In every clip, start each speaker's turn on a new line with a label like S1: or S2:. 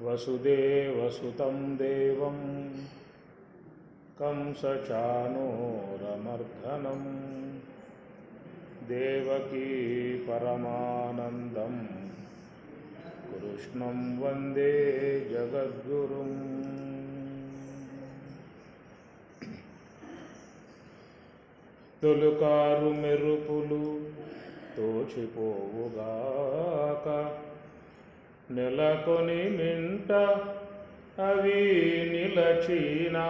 S1: వసుదేవసుతం దేవం కంసచానూరమర్దనం దేవకీ పరమానందం కృష్ణం వందే జగద్గురుం. తొలుకారు మెరుపులు తోచిపోవుగాక, నెలకొని మింట అవి నిలచీనా.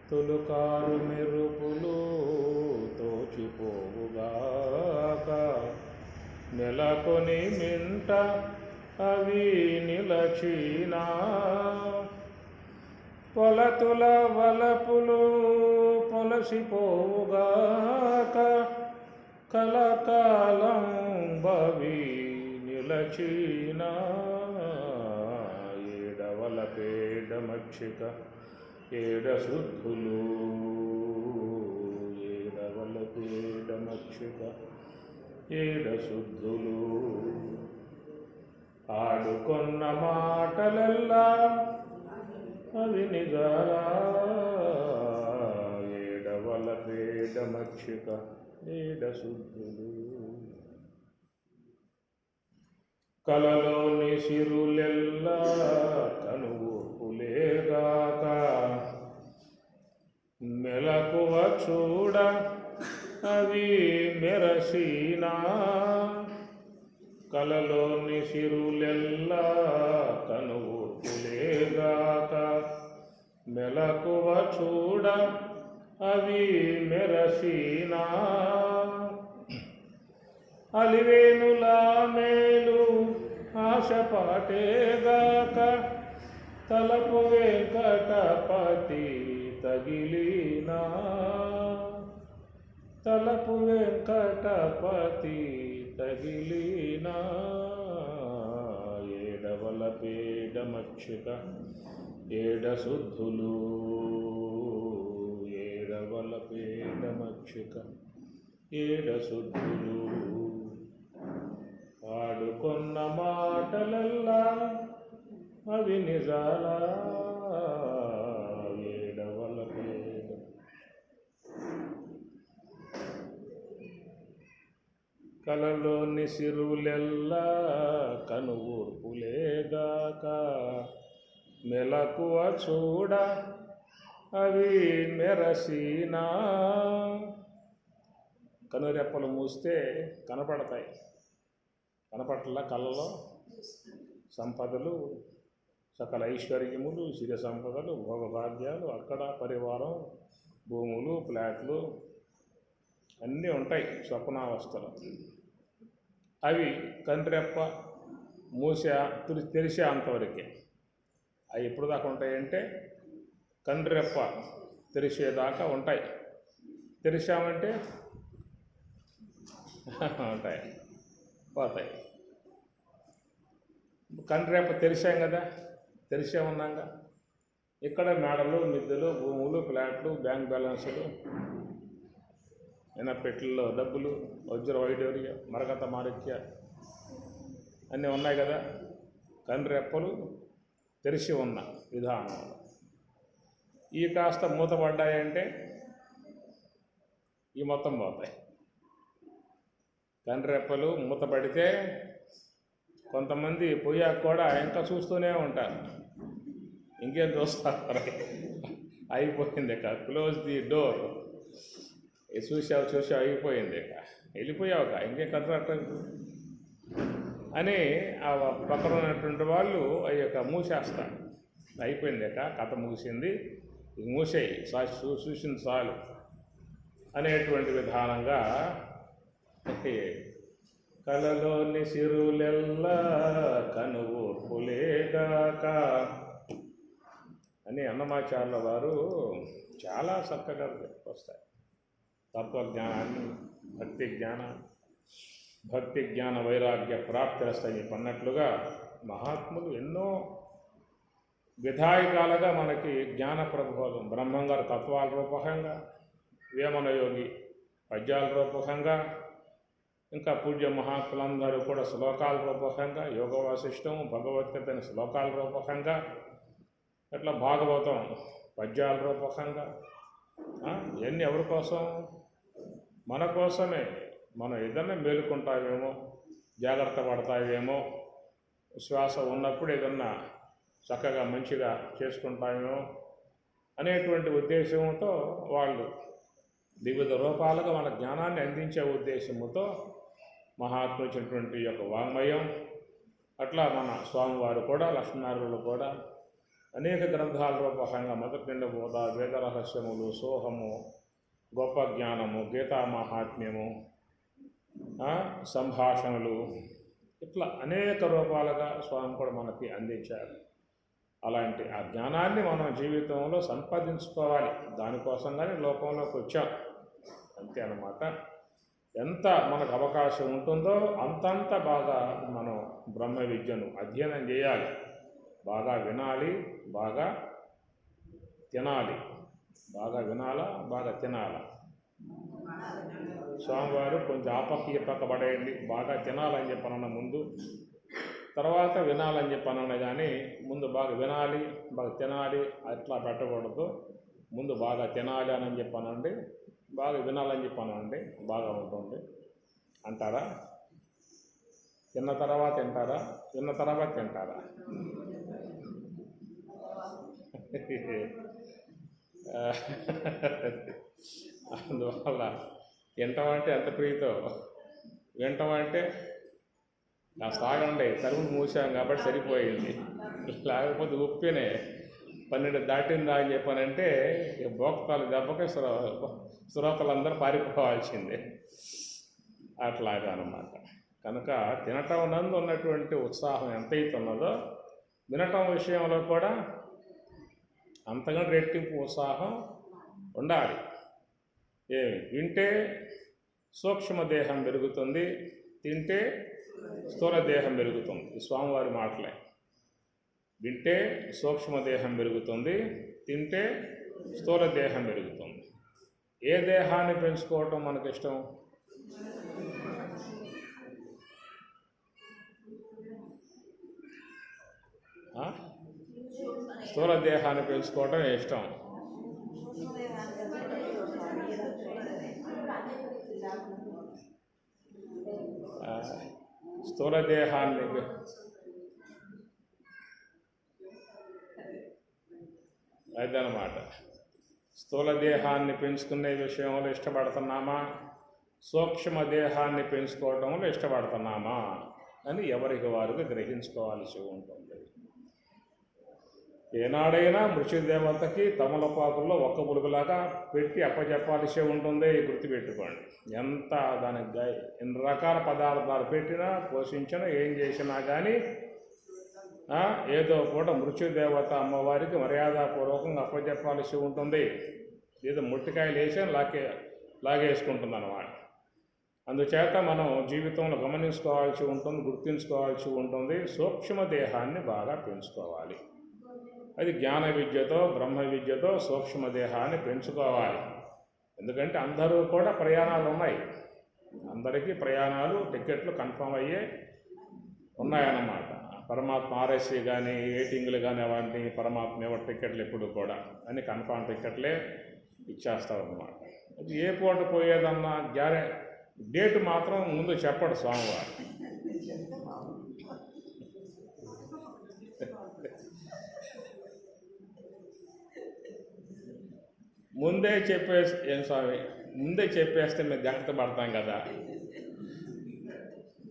S1: తొలుకారు మెరుపులు తోచిపోవుగాక, నెలకొని మింట అవి నిలచీనా. పొలతుల వలపులు పొలసిపోవుగాక, కలకాలం బవి నిలచీనా. ఏడవల పేడమక్షిక ఏడశుద్ధులు, ఏడవల పేడమక్షిక ఏడశుద్ధులు. ఆడుకొన్న మాటలెల్లా అవి నిజాలా. ఏడవల పేడమక్షిక ఏడశుద్ధులు. కలలోని సిరులెల్లా కనువుపులేగాక, మెలకువ చూడ అవి మెరసీనా. కలలోని సిరులెల్లా కనువుపులేగాక, మెలకువ చూడ అవి మెరసీనా. అలివేనులా మేలు ఆశపాటేగాక, తలపు వెంకటపతి తగిలినా. తలపు వెంకటపతి తగిలినా. ఏడవల పేడమక్షిక ఏడశుద్ధులు, ఏడవల పేడమక్షిక ఏడశుద్ధులు. ఆడుకొన్న మాటలల్లా అవి నిజాలా. ఏడవల పేడ కలలోని సిరులెల్లా కనువూర్పులేగాక, మెలకువ చూడ అవి మెరసీనా. కనురెప్పలు మూస్తే కనపడతాయి, కనపట్ల కళ్ళలో సంపదలు, సకల ఐశ్వర్యములు, సిరి సంపదలు, భోగభాగ్యాలు, అక్కడ పరివారం, భూములు, ఫ్లాట్లు అన్నీ ఉంటాయి స్వప్నావస్థలు. అవి కంటిరెప్ప తెరిసే అంతవరకే. అవి ఎప్పుడు దాకా ఉంటాయంటే కంటిరెప్ప తెరిసేదాకా ఉంటాయి. తెరిచామంటే ఉంటాయి, పోతాయి. కంటిరెప్ప తెరిచాం కదా, తెరిచామన్నాక ఇక్కడ మేడలు, మిద్దెలు, భూములు, ఫ్లాట్లు, బ్యాంక్ బ్యాలెన్సులు, ఎనపెట్లలో డబ్బులు, వజ్ర వైడూర్య, మరకత మాణిక్య అన్నీ ఉన్నాయి కదా. కంటిరెప్పలు తెరిచి ఉన్న విధానం. ఈ కాస్త మూతపడ్డాయంటే ఈ మొత్తం పోతాయి. కంటిరెప్పలు మూతపడితే కొంతమంది పోయాక కూడా ఇంకా చూస్తూనే ఉంటారు. ఇంకేం చూస్తారు, అయిపోయింది ఇక, క్లోజ్ ది డోర్. చూసావు అయిపోయింది ఇక, వెళ్ళిపోయావు ఇక, ఇంకేం కంట్రాక్టర్ అని ఆ పక్కన ఉన్నటువంటి వాళ్ళు అవి యొక్క మూసేస్తారు. అయిపోయింది ఇక, కథ ముగిసింది, మూసేయి, చూసింది చాలు అనేటువంటి విధానంగా. కలలోని సిరులెల్లా కనువూర్పులేగాక అని అన్నమాచార్యుల వారు చాలా చక్కగా వస్తాయి. తత్వజ్ఞానాన్ని, భక్తి జ్ఞాన వైరాగ్య ప్రాప్తిరస్తాయి అన్నట్లుగా మహాత్ములు ఎన్నో విధాయకాలుగా మనకి జ్ఞాన ప్రభావం. బ్రహ్మంగారు తత్వాల రూపకంగా, వేమన యోగి పద్యాల రూపకంగా, ఇంకా పూజ్య మహాత్ములందరూ కూడా శ్లోకాల రూపకంగా, యోగ వాసిష్టం భగవద్గీత శ్లోకాల రూపకంగా, అట్లా భాగవతం పద్యాల రూపకంగా, ఇవన్నీ ఎవరి కోసం? మన కోసమే. మనం ఏదన్నా మేలుకుంటావేమో, జాగ్రత్త పడతావేమో, శ్వాస ఉన్నప్పుడు ఏదన్నా చక్కగా మంచిగా చేసుకుంటామేమో అనేటువంటి ఉద్దేశంతో వాళ్ళు వివిధ రూపాలుగా మన జ్ఞానాన్ని అందించే ఉద్దేశంతో మహాత్ముచినటువంటి యొక్క వాంగ్మయం, అట్లా మన స్వామివారు కూడా లక్ష్మీనారాయణులు కూడా అనేక గ్రంథాల రూపకంగా మొదటి నిండు బోధ, వేద రహస్యములు, సోహము, గొప్ప జ్ఞానము, గీతా మహాత్మ్యము, సంభాషణలు, ఇట్లా అనేక రూపాలుగా స్వామి కూడా మనకి అందించారు. అలాంటి ఆ జ్ఞానాన్ని మనం జీవితంలో సంపాదించుకోవాలి. దానికోసంగానే లోకంలోకి వచ్చాం, అంతే అన్నమాట. ఎంత మనకు అవకాశం ఉంటుందో అంతంత బాగా మనం బ్రహ్మ విద్యను అధ్యయనం చేయాలి. బాగా వినాలి, బాగా తినాలి. బాగా వినాలా, బాగా తినాలా? స్వామివారు కొంచెం ఈ పక్క పడేయండి, బాగా తినాలని చెప్పనన్న ముందు, తర్వాత వినాలని చెప్పనన్న. కానీ ముందు బాగా వినాలి, బాగా తినాలి అట్లా పెట్టకూడదు. ముందు బాగా తినాలి అని చెప్పానండి, బాగా వినాలని చెప్పానండి, బాగా ఉంటుంది అంటారా? తిన్న తర్వాత తింటారా? తిన్న తర్వాత తింటారా? అందువల్ల తింటామంటే ఎంత ప్రీతో, వింటామంటే కాస్త ఆగండి, తలుపులు మూసాం కాబట్టి సరిపోయింది. లేకపోతే ఉప్పినే 12 దాటిందా అని చెప్పానంటే భోక్తాలు దెబ్బకి శ్రోతలందరూ పారిపోవాల్సిందే. అట్లాగా అన్నమాట. కనుక తినటం నందు ఉన్నటువంటి ఉత్సాహం ఎంతైతే ఉన్నదో వినటం విషయంలో కూడా అంతగా రెట్టింపు ఉత్సాహం ఉండాలి. వింటే సూక్ష్మదేహం పెరుగుతుంది, తింటే స్థూల దేహం పెరుగుతుంది. స్వామివారి మాటలే. వింటే సూక్ష్మదేహం పెరుగుతుంది, తింటే స్థూల దేహం పెరుగుతుంది. ఏ దేహాన్ని పెంచుకోవటం మనకిష్టం? స్థూల దేహాన్ని పెంచుకోవటం ఇష్టం. స్థూల దేహాన్ని అదనమాట. స్థూల దేహాన్ని పెంచుకునే విషయంలో ఇష్టపడుతున్నామా, సూక్ష్మ దేహాన్ని పెంచుకోవటంలో ఇష్టపడుతున్నామా అని ఎవరికి వారికి గ్రహించుకోవాల్సి ఉంటుంది. ఏనాడైనా మృత్యుదేవతకి తమలపాకుల్లో ఒక్క పులుగులాగా పెట్టి అప్పచెప్పాల్సి ఉంటుంది. గుర్తుపెట్టుకోండి. ఎంత దానికి ఎన్ని రకాల పదార్థాలు పెట్టినా, పోషించినా, ఏం చేసినా కానీ ఏదో పూట మృత్యుదేవత అమ్మవారికి మర్యాదపూర్వకంగా అప్పచెప్పాల్సి ఉంటుంది. ఏదో ముట్టికాయలు వేసి లాగేసుకుంటుంది అన్నమాట. అందుచేత మనం జీవితంలో గమనించుకోవాల్సి ఉంటుంది, గుర్తుంచుకోవాల్సి ఉంటుంది. సూక్ష్మ దేహాన్ని బాగా పెంచుకోవాలి. అది జ్ఞాన విద్యతో, బ్రహ్మ విద్యతో సూక్ష్మదేహాన్ని పెంచుకోవాలి. ఎందుకంటే అందరూ కూడా ప్రయాణాలు ఉన్నాయి. అందరికీ ప్రయాణాలు, టికెట్లు కన్ఫర్మ్ అయ్యే ఉన్నాయన్నమాట. పరమాత్మ ఆర్ఎస్సీ కానీ, ఏటింగ్లు కానీ అవన్నీ పరమాత్మ ఎవరి టికెట్లు ఎప్పుడు కూడా అన్ని కన్ఫర్మ్ టికెట్లే ఇచ్చేస్తారన్నమాట. అది ఏ పూట పోయేదన్నా డేటు మాత్రం ముందు చెప్పడు స్వామివారు. ముందే ఏం స్వామి, ముందే చెప్పేస్తే మేము జాగ్రత్త పడతాం కదా.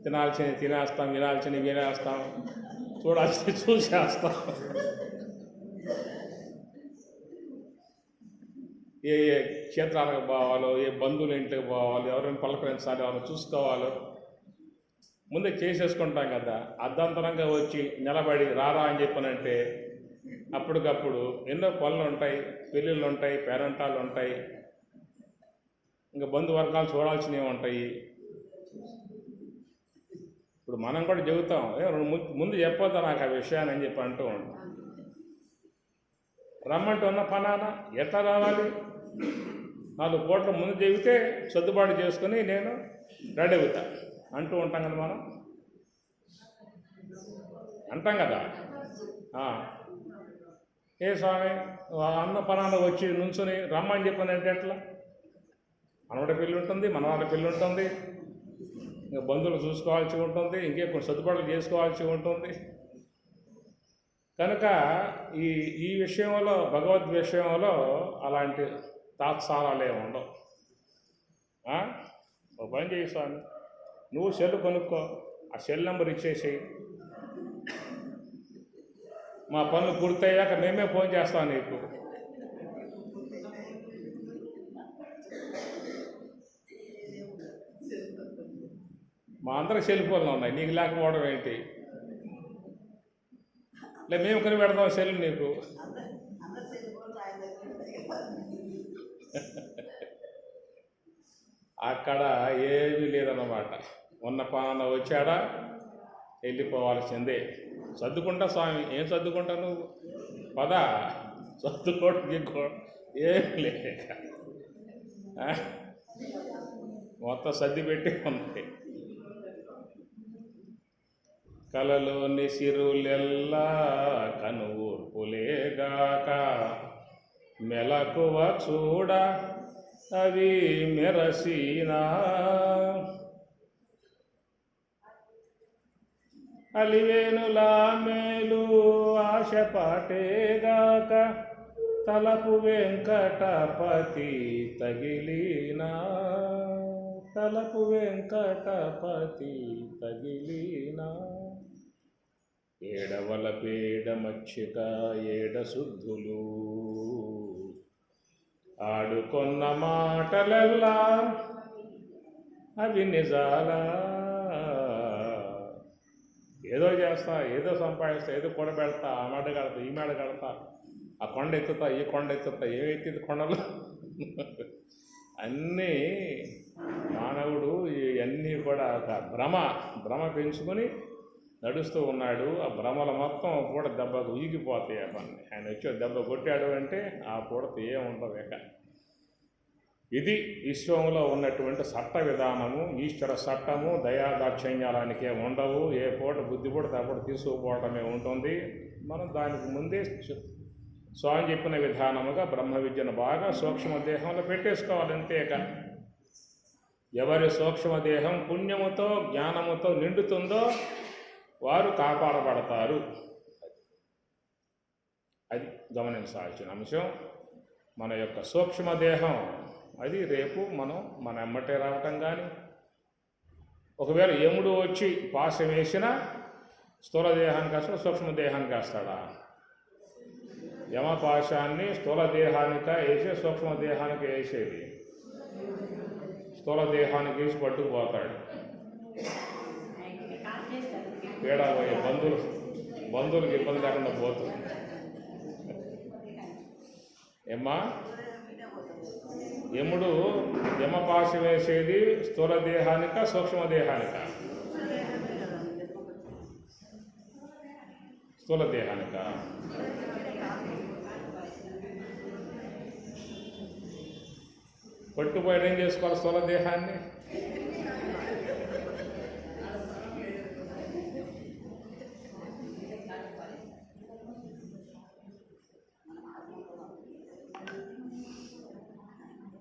S1: తినాల్సినవి తినేస్తాం, వినాల్సినవి వినేస్తాం, చూడాల్సినవి చూసేస్తాం. ఏ ఏ క్షేత్రాలకు పోవాలో, ఏ బంధువుల ఇంటికి పోవాలో, ఎవరైనా పలకరించాలి, ఎవరైనా చూసుకోవాలో ముందే చేసేసుకుంటాం కదా. అర్ధంతరంగా వచ్చి నిలబడి రారా అని చెప్పనంటే అప్పటికప్పుడు ఎన్నో పనులు ఉంటాయి, పెళ్ళిళ్ళు ఉంటాయి, పేరెంటాలు ఉంటాయి, ఇంకా బంధువర్గాలు చూడాల్సినవి ఉంటాయి. ఇప్పుడు మనం కూడా చెబుతాం, ముందు చెప్పొద్దా నాకు ఆ విషయాన్ని అని చెప్పి అంటూ ఉంటాం. రమ్మంటూ ఉన్న పనానా ఎట్లా రావాలి? 4 పూట్ల ముందు చెబితే సర్దుబాటు చేసుకుని నేను రెడీ అవుతా. అంటూ ఉంటాం కదా మనం, అంటాం కదా. ఏ స్వామి అన్న పనాన్న వచ్చి నుంచుని రమ్మని చెప్పానంటే ఎట్లా? మనవాడి పెళ్ళి ఉంటుంది, మనవాడి పెళ్ళి ఉంటుంది, ఇంకా బంధువులు చూసుకోవాల్సి ఉంటుంది, ఇంకే కొన్ని సర్దుబాట్లు చేసుకోవాల్సి ఉంటుంది. కనుక ఈ విషయంలో, భగవద్ విషయంలో అలాంటి తాత్సారాలు ఏమి ఉండవు. ఒక పని చేయి స్వామి, నువ్వు సెల్ కొనుక్కో, ఆ సెల్ నెంబర్ ఇచ్చేసి మా పనులు పూర్తయ్యాక మేమే ఫోన్ చేస్తాం నీకు. మా అందరికి సెల్ ఫోన్లు ఉన్నాయి, నీకు లేకపోవడం ఏంటి? మేము కొని పెడతాం సెల్ నీకు. అక్కడ ఏమీ లేదన్నమాట. ఉన్న పనులు వచ్చాడా వెళ్ళిపోవాల్సిందే. సర్దుకుంటా స్వామి, ఏం సర్దుకుంటా నువ్వు? పద, సర్దుకోవడం ఏమి లేక మొత్తం సర్ది పెట్టి ఉంది. కలలోని సిరులెల్లా కనుఊర్పులేగాక, మెలకువ చూడ అవి మెరసీనా, అలివేనులా మేలు ఆశపాటేగాక, తలపు వెంకటపతి తగిలినా, తలపు వెంకటపతి తగిలినా. ఏడవల పేడ మచ్చిక ఏడ శుద్ధులు, ఆడుకొన్న మాటలెల్లా అవి నిజాలా. ఏదో చేస్తా, ఏదో సంపాదిస్తా, ఏదో కూడబెడతా, ఆ మేడ కడతా, ఈ మేడ కడతా, ఆ కొండ ఎత్తుతా, ఈ కొండ ఎత్తుతా, ఏమెత్తింది కొండలు అన్నీ మానవుడు ఇవన్నీ కూడా ఒక భ్రమ పెంచుకొని నడుస్తూ ఉన్నాడు. ఆ భ్రమల మొత్తం పూట దెబ్బకు ఉగిపోతాయి. అవన్నీ ఆయన వచ్చి దెబ్బ కొట్టాడు అంటే ఆ పూడతో ఏముండదు. ఇక ఇది విశ్వంలో ఉన్నటువంటి చట్ట విధానము. ఈశ్వర చట్టము దయాదాక్షిణ్యాలనికే ఉండవు. ఏ పూట బుద్ధి పూట అప్పుడు తీసుకుపోవటమే ఉంటుంది. మనం దానికి ముందే స్వామి చెప్పిన విధానముగా బ్రహ్మ విద్యను బాగా సూక్ష్మదేహంలో పెట్టేసుకోవాలి. అంతేక ఎవరి సూక్ష్మదేహం పుణ్యముతో జ్ఞానముతో నిండుతుందో వారు కాపాడబడతారు. అది గమనించాల్సిన అంశం. మన యొక్క సూక్ష్మదేహం అది రేపు మన ఎమ్మటే రావటం కానీ, ఒకవేళ యముడు వచ్చి పాశం వేసిన స్థూల దేహానికి వేస్తాడా సూక్ష్మదేహానికి వేస్తాడా? యమపాశాన్ని స్థూల దేహానిక వేసి సూక్ష్మదేహానికి వేసేది. స్థూల దేహానికి వేసి పట్టుకుపోతాడు. తేడా పోయే బంధువులకు ఇబ్బంది లేకుండా పోతుంది. ఏమ్మా, యముడు యమపాశ వేసేది స్థూల దేహానిక సూక్ష్మదేహానిక? స్థూల దేహానిక. పట్టుపోయి ఏం చేసుకోవాలి స్థూల దేహాన్ని?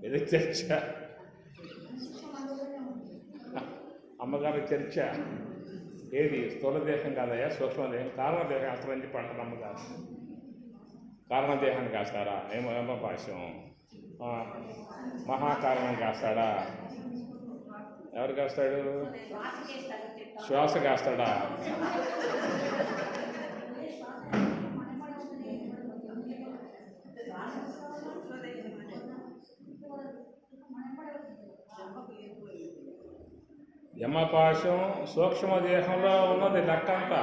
S1: ఇది చర్చ, అమ్మగారి చర్చ. ఏది స్థూలదేహం కాదయా సూక్ష్మదేహం? కారణదేహం అసలు చెప్పి అంటారు అమ్మగారు. కారణదేహాన్ని కాస్తారా? ఏమో పాశ్యం. మహాకారణం కాస్తాడా? ఎవరు కాస్తాడు? శ్వాస కాస్తాడా? యమపాశం సూక్ష్మదేహంలో ఉన్నది లెక్కంతా.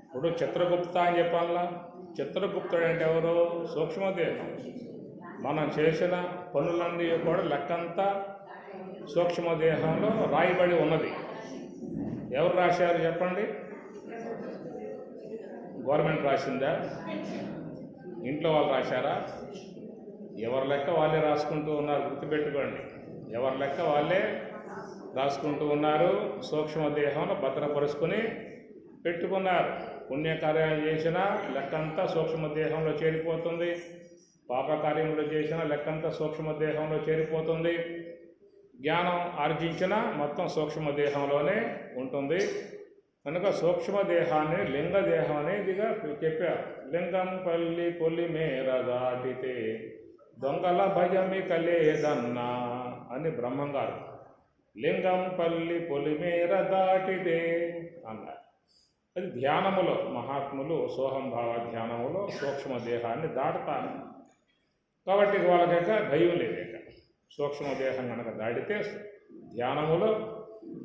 S1: ఇప్పుడు చిత్రగుప్త అని చెప్పాలా? చిత్రగుప్తుడు అంటే ఎవరు? సూక్ష్మదేహం. మనం చేసిన పనులన్నీ కూడా లెక్కంతా సూక్ష్మదేహంలో రాయబడి ఉన్నది. ఎవరు రాశారు చెప్పండి? గవర్నమెంట్ రాసిందా? ఇంట్లో వాళ్ళు రాశారా? ఎవరి లెక్క వాళ్ళే రాసుకుంటూ ఉన్నారు. గుర్తుపెట్టుకోండి, ఎవరి లెక్క వాళ్ళే రాసుకుంటూ ఉన్నారు. సూక్ష్మదేహంలో భద్రపరుచుకుని పెట్టుకున్నారు. పుణ్యకార్యాలు చేసినా లెక్కంతా సూక్ష్మదేహంలో చేరిపోతుంది, పాపకార్యములు చేసినా లెక్కంతా సూక్ష్మదేహంలో చేరిపోతుంది. జ్ఞానం ఆర్జించిన మొత్తం సూక్ష్మదేహంలోనే ఉంటుంది. కనుక సూక్ష్మదేహాన్ని లింగదేహం అనేదిగా చెప్పారు. లింగం పల్లి పొల్లి మేర దాటితే దొంగల భయమి కలేదన్నా అని బ్రహ్మంగారు లింగం పల్లి పొలి మేర దాటితే అన్నారు. అది ధ్యానములో మహాత్ములు సోహంభావ ధ్యానములో సూక్ష్మదేహాన్ని దాటుతారు. కాబట్టి వాళ్ళకైతే భయం లేదేక సూక్ష్మదేహం కనుక దాటితే ధ్యానములో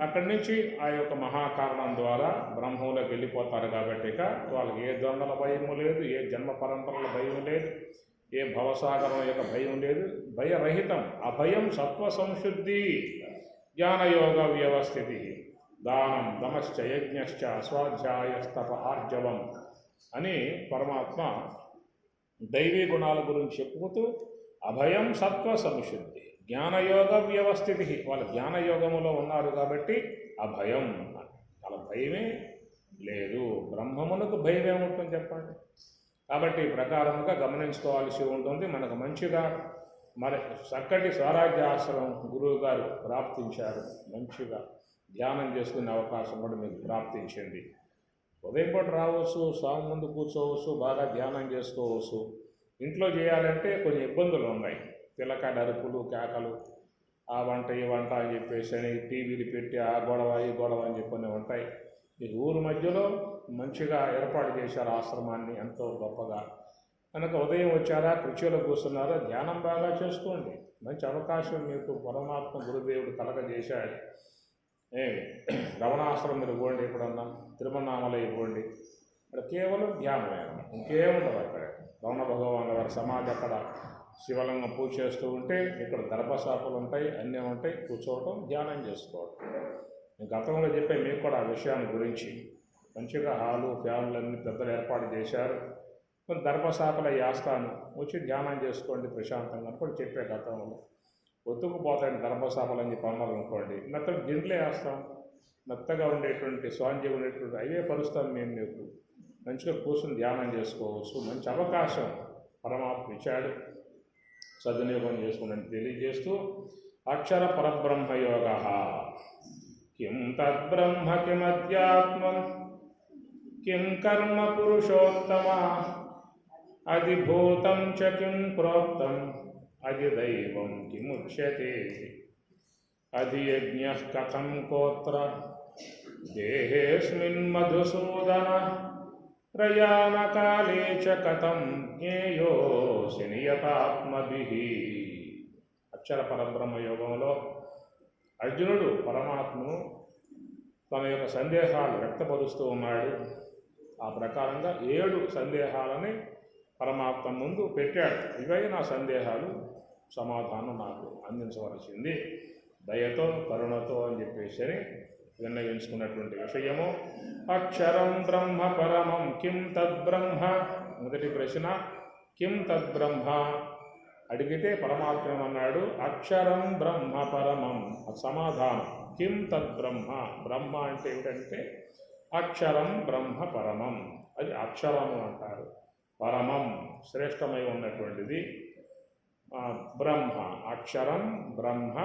S1: అక్కడి నుంచి ఆ యొక్క మహాకారణం ద్వారా బ్రహ్మంలోకి వెళ్ళిపోతారు. కాబట్టి ఇక వాళ్ళకి ఏ దొంగల భయము లేదు, ఏ జన్మ పరంపరల భయం లేదు, ఏ భవసాగరం యొక్క భయం లేదు. భయరహితం అభయం సత్వ సంశుద్ధి జ్ఞానయోగ వ్యవస్థితి దానం దమశ్చ యజ్ఞశ్చ స్వాధ్యాయస్తప ఆర్జవం అని పరమాత్మ దైవీ గుణాల గురించి చెప్పుతూ అభయం సత్వ సంశుద్ధి జ్ఞానయోగ వ్యవస్థితి, వాళ్ళు జ్ఞానయోగములో ఉన్నారు కాబట్టి అభయం. వాళ్ళ భయమే లేదు. బ్రహ్మమునకు భయం ఏముంటుంది చెప్పండి. కాబట్టి ఈ ప్రకారముగా గమనించుకోవాల్సి ఉంటుంది. మనకు మంచిగా మరి చక్కటి స్వరాజ్యాశ్రమం గురువు గారు ప్రాప్తించారు. మంచిగా ధ్యానం చేసుకునే అవకాశం కూడా మీకు ప్రాప్తించింది. ఉదయం పూట రావచ్చు, స్వామి ముందు కూర్చోవచ్చు, బాగా ధ్యానం చేసుకోవచ్చు. ఇంట్లో చేయాలంటే కొన్ని ఇబ్బందులు ఉన్నాయి. పిల్లకాయ అరుపులు కేకలు, ఆ వంట ఈ వంట అని చెప్పేసి అని టీవీలు పెట్టి ఆ గొడవ ఈ గొడవ అని చెప్పని ఉంటాయి. ఈ ఊరు మధ్యలో మంచిగా ఏర్పాటు చేశారు ఆశ్రమాన్ని ఎంతో గొప్పగా. కనుక ఉదయం వచ్చారా, కుర్చీలో కూర్చున్నారా, ధ్యానం బాగా చేసుకోండి. మంచి అవకాశం మీకు పరమాత్మ గురుదేవుడు కలగజేశాడు. రమణాశ్రమం మీరు పోండి, ఎప్పుడన్నా తిరుమన్నామలై పోండి, ఇక్కడ కేవలం ధ్యానమే, ఇంకేముండదు. అక్కడ రమణ భగవాన్ వారి సమాధి అక్కడ శివలింగం పూజ చేస్తూ ఉంటే ఇక్కడ దర్భశాపలు ఉంటాయి, అన్నీ ఉంటాయి. కూర్చోవటం, ధ్యానం చేసుకోవటం. నేను గతంలో చెప్పే మీకు కూడా ఆ విషయాన్ని గురించి. మంచిగా హాలు ఫ్యాన్లు అన్నీ పెద్దలు ఏర్పాటు చేశారు. కొన్ని దర్భశాపలు వేస్తాను, వచ్చి ధ్యానం చేసుకోండి ప్రశాంతంగా అని కూడా చెప్పే గతంలో. ఒత్తుకుపోతాయని దర్భశాపలు అని చెప్పి అన్నారు అనుకోండి, మెత్తగా గిండ్లే వేస్తాం. మెత్తగా ఉండేటువంటి స్వాంజీ ఉండేటువంటి అవే పరుస్తాం మేము. మీకు మంచిగా కూర్చొని ధ్యానం చేసుకోవచ్చు. మంచి అవకాశం పరమాత్మ ఇచ్చాడు, సద్వినియోగం చేసుకుని తెలియజేస్తూ అక్షర పరబ్రహ్మయోగ కిం తద్బ్రహ్మ కిమధ్యాత్మం కిం కర్మ పురుషోత్తమ అధిభూతం చ కిం ప్రోక్తం అధిదైవం కిముచ్యతే అధియజ్ఞః కథం కోత్ర దేహేస్మిన్ మధుసూదన ప్రయాణకాలే చ కథం జ్ఞేయోసి నియతాత్మభిః. అక్షర పరబ్రహ్మ యోగంలో అర్జునుడు పరమాత్మను తన యొక్క సందేహాలు వ్యక్తపరుస్తూ ఉన్నాడు. ఆ ప్రకారంగా 7 సందేహాలని పరమాత్మ ముందు పెట్టాడు. ఇవే నా సందేహాలు, సమాధానం నాకు అందించవలసింది దయతో కరుణతో అని చెప్పేసి నిర్ణయించుకున్నటువంటి విషయము. అక్షరం బ్రహ్మ పరమం కిం తద్బ్రహ్మ. మొదటి ప్రశ్న కిం తద్బ్రహ్మ అడిగితే పరమాత్మ అన్నాడు అక్షరం బ్రహ్మ పరమం. సమాధానం కిం తద్బ్రహ్మ. బ్రహ్మ అంటే ఏమిటంటే అక్షరం బ్రహ్మ పరమం, అది అక్షరము అంటారు. పరమం శ్రేష్టమై ఉన్నటువంటిది బ్రహ్మ. అక్షరం బ్రహ్మ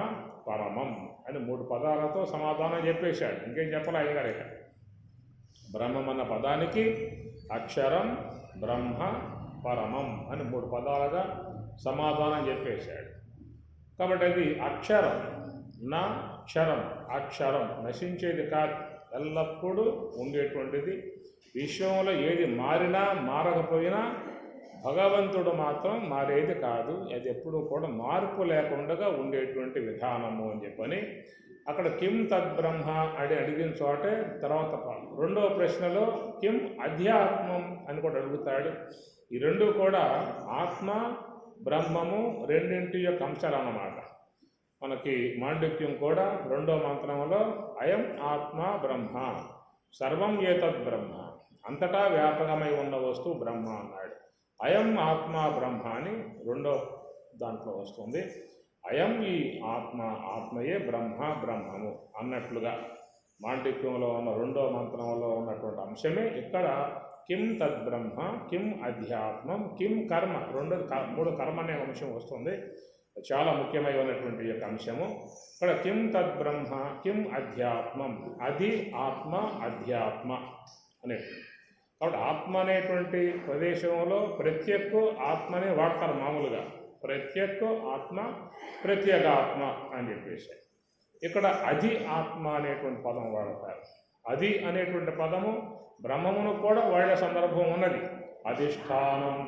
S1: పరమం అని 3 పదాలతో సమాధానం చెప్పేశాడు. ఇంకేం చెప్పలే అయ్యగారు. ఇక బ్రహ్మం అన్న పదానికి అక్షరం బ్రహ్మ పరమం అని 3 పదాలుగా సమాధానం చెప్పేశాడు. కాబట్టి అది అక్షరం నా క్షరం. అక్షరం నశించేది కాదు, ఎల్లప్పుడూ ఉండేటువంటిది. విశ్వంలో ఏది మారినా మారకపోయినా భగవంతుడు మాత్రం మారేది కాదు. అది ఎప్పుడూ కూడా మార్పు లేకుండా ఉండేటువంటి విధానము అని చెప్పని అక్కడ కిం తద్బ్రహ్మ అడిగిన చోటే తర్వాత 2వ ప్రశ్నలో కిం అధ్యాత్మం అని కూడా అడుగుతాడు. ఈ 2 కూడా ఆత్మ బ్రహ్మము రెండింటి యొక్క అంశాలు అన్నమాట. మనకి మాండక్యం కూడా 2వ మంత్రంలో అయం ఆత్మ బ్రహ్మ సర్వం ఏతద్ బ్రహ్మ, అంతటా వ్యాపకమై ఉన్న వస్తువు బ్రహ్మ అన్నాడు. అయం ఆత్మ బ్రహ్మ అని 2వ దాంట్లో వస్తుంది. అయం ఈ ఆత్మయే బ్రహ్మము అన్నట్లుగా మాండిక్యంలో ఉన్న 2వ మంత్రంలో ఉన్నటువంటి అంశమే ఇక్కడ కిం తద్బ్రహ్మ, కిం అధ్యాత్మం, కిం కర్మ, 3 కర్మ అనే అంశం వస్తుంది. చాలా ముఖ్యమైనటువంటి యొక్క అంశము. ఇక్కడ కిం తద్బ్రహ్మ, కిం అధ్యాత్మం, అది ఆత్మ, అధ్యాత్మ అనేటువంటి. కాబట్టి ఆత్మ అనేటువంటి ప్రదేశంలో ప్రత్యేక ఆత్మనే వాడతారు మామూలుగా. ప్రత్యేక ఆత్మ, ప్రత్యేగాత్మ అని చెప్పేసి. ఇక్కడ అది ఆత్మ అనేటువంటి పదం వాడతారు. అది అనేటువంటి పదము బ్రహ్మమును కూడా వాడే సందర్భం ఉన్నది. అధిష్టానం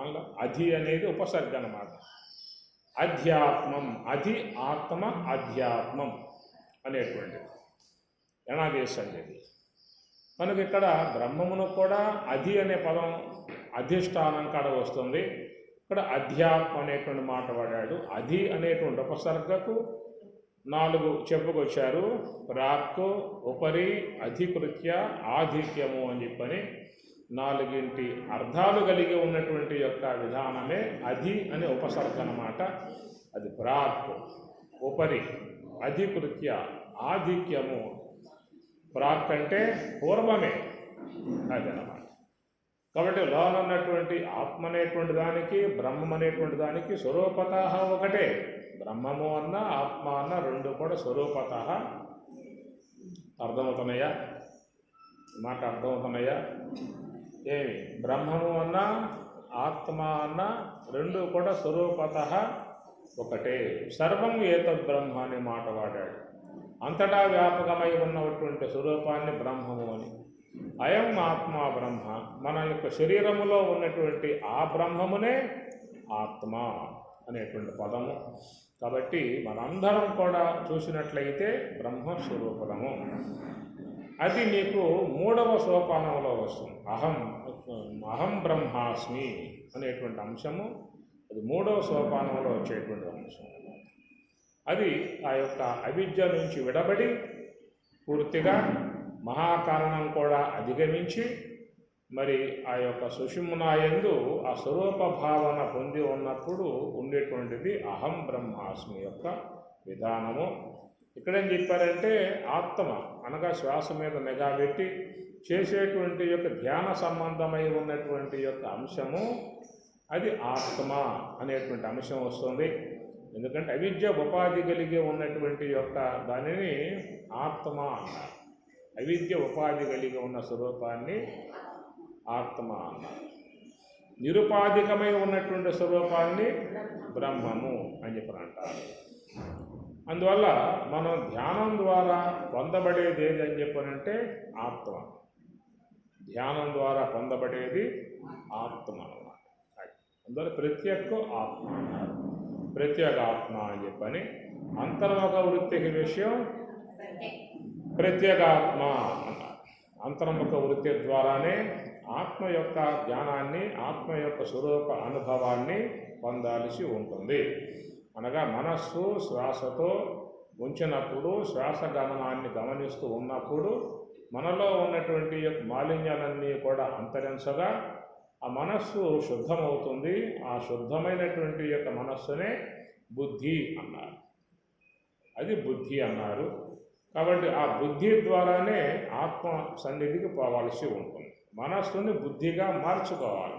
S1: అలా అధి అనేది ఉపసర్గ అన్నమాట. అధ్యాత్మం, అది ఆత్మ, అధ్యాత్మం అనేటువంటిది ఎనాదేశం ఇది. కనుక ఇక్కడ బ్రహ్మమును కూడా అది అనే పదం అధిష్టానం కాడ వస్తుంది. ఇక్కడ అధ్యాత్మ అనేటువంటి మాట వాడాడు. అది అనేటువంటి ఉపసర్గకు 4 చెప్పుకొచ్చారు. ప్రాక్, ఉపరి, అధికృత్య, ఆధిక్యము అని చెప్పని 4 అర్థాలు కలిగి ఉన్నటువంటి యొక్క విధానమే అది అనే ఉపసర్గ అన్నమాట. అది ప్రాక్, ఉపరి, అధికృత్య, ఆధిక్యము. ప్రాక్ అంటే పూర్వమే అదనమాట. కాబట్టి లోనున్నటువంటి ఆత్మ అనేటువంటి దానికి, బ్రహ్మం అనేటువంటి దానికి స్వరూపత ఒకటే. బ్రహ్మము అన్న ఆత్మ అన్న 2 కూడా స్వరూపత. అర్థమవుతున్నాయా? మాట అర్థమవుతున్నాయా? ఏమి బ్రహ్మము అన్న ఆత్మ అన్న 2 కూడా స్వరూపత ఒకటే. సర్వం ఏతద్ బ్రహ్మ అనే మాట వాడాడు. అంతటా వ్యాపకమై ఉన్నటువంటి స్వరూపాన్ని బ్రహ్మము అని. అయం ఆత్మ బ్రహ్మ, మన యొక్క శరీరములో ఉన్నటువంటి ఆ బ్రహ్మమునే ఆత్మ అనేటువంటి పదము. కాబట్టి మనందరం కూడా చూసినట్లయితే బ్రహ్మస్వరూపము. అది మీకు 3వ సోపానంలో వస్తుంది. అహం బ్రహ్మాస్మి అనేటువంటి అంశము. అది 3వ సోపానంలో వచ్చేటువంటి అంశం. అది ఆ యొక్క అవిద్య నుంచి విడబడి పూర్తిగా మహాకారణం కూడా అధిగమించి మరి ఆ యొక్క సుషుమ్నాయందు ఆ స్వరూప భావన పొంది ఉన్నప్పుడు ఉండేటువంటిది అహం బ్రహ్మాస్మి యొక్క విధానము. ఇక్కడేం చెప్పారంటే ఆత్మ అనగా శ్వాస మీద నిఘా పెట్టి చేసేటువంటి యొక్క ధ్యాన సంబంధమై ఉన్నటువంటి యొక్క అంశము అది ఆత్మ అనేటువంటి అంశం వస్తుంది. ఎందుకంటే అవిద్య ఉపాధి కలిగి ఉన్నటువంటి యొక్క దానిని ఆత్మ అన్నారు. అవిద్య ఉపాధి కలిగి ఉన్న స్వరూపాన్ని ఆత్మ అన్నారు. నిరుపాధికమై ఉన్నటువంటి స్వరూపాన్ని బ్రహ్మము అని చెప్పి అంటారు. అందువల్ల మనం ధ్యానం ద్వారా పొందబడేది ఏది అని చెప్పనంటే ఆత్మ. ధ్యానం ద్వారా పొందబడేది ఆత్మ అన్నమాట. అందువల్ల ప్రత్యేక ఆత్మ అన్నారు. ప్రత్యేక ఆత్మ అని చెప్పని అంతర్ముఖ వృత్తికి విషయం ప్రత్యేగాత్మ అన్నారు. అంతర్ముఖ వృత్తి ద్వారానే ఆత్మ యొక్క జ్ఞానాన్ని, ఆత్మ యొక్క స్వరూప అనుభవాన్ని పొందాల్సి ఉంటుంది. అనగా మనస్సు శ్వాసతో ఉంచినప్పుడు, శ్వాస గమనాన్ని గమనిస్తూ ఉన్నప్పుడు మనలో ఉన్నటువంటి యొక్క మాలిన్యాలన్నీ కూడా అంతరించగా ఆ మనస్సు శుద్ధమవుతుంది. ఆ శుద్ధమైనటువంటి యొక్క మనస్సునే బుద్ధి అన్నారు. అది బుద్ధి అన్నారు. కాబట్టి ఆ బుద్ధి ద్వారానే ఆత్మ సన్నిధికి పోవాల్సి ఉంటుంది. మనస్సుని బుద్ధిగా మార్చుకోవాలి.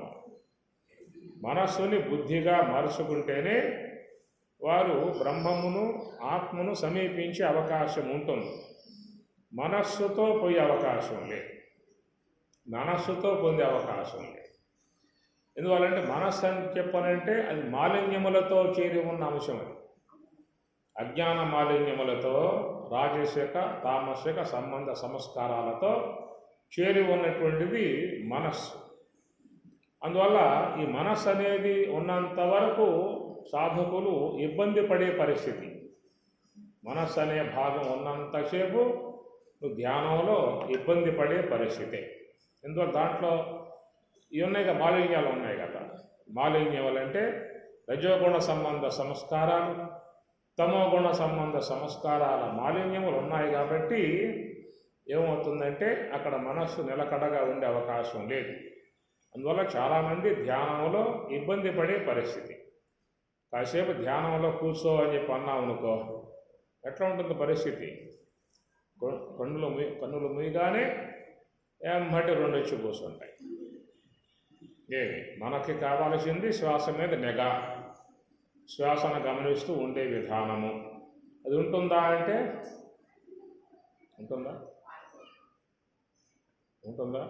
S1: మనస్సుని బుద్ధిగా మార్చుకుంటేనే వారు బ్రహ్మమును, ఆత్మను సమీపించే అవకాశం ఉంటుంది. మనస్సుతో పోయే అవకాశం లేదు, మనస్సుతో పొందే అవకాశం లేదు. ఎందువల్లంటే మనస్సు అని చెప్పనంటే అది మాలిన్యములతో చేరి ఉన్న అంశం. అది అజ్ఞాన మాలిన్యములతో, రాజసిక తామసిక సంబంధ సంస్కారాలతో చేరి ఉన్నటువంటిది మనస్సు. అందువల్ల ఈ మనస్సు అనేది ఉన్నంత వరకు సాధకులు ఇబ్బంది పడే పరిస్థితి. మనస్సు అనే భాగం ఉన్నంతసేపు నువ్వు ధ్యానంలో ఇబ్బంది పడే పరిస్థితి. ఎందువల్ల దాంట్లో ఇవి ఉన్నాయి కదా, మాలిన్యాలు ఉన్నాయి కదా. మాలిన్యములు అంటే రజోగుణ సంబంధ సంస్కారాలు, తమోగుణ సంబంధ సంస్కారాల మాలిన్యములు ఉన్నాయి. కాబట్టి ఏమవుతుందంటే అక్కడ మనస్సు నిలకడగా ఉండే అవకాశం లేదు. అందువల్ల చాలామంది ధ్యానంలో ఇబ్బంది పడే పరిస్థితి. కాసేపు ధ్యానంలో కూర్చో అని చెప్పి అన్నాం అనుకో, ఎట్లా ఉంటుంది పరిస్థితి? కన్నులు మూయగానే ఏమంటే రెండు వచ్చి కూర్చుంటాయి. ఏమి మనకి కావాల్సింది శ్వాస మీద నిఘా, శ్వాసను గమనిస్తూ ఉండే విధానము. అది ఉంటుందా అంటే ఉంటుందా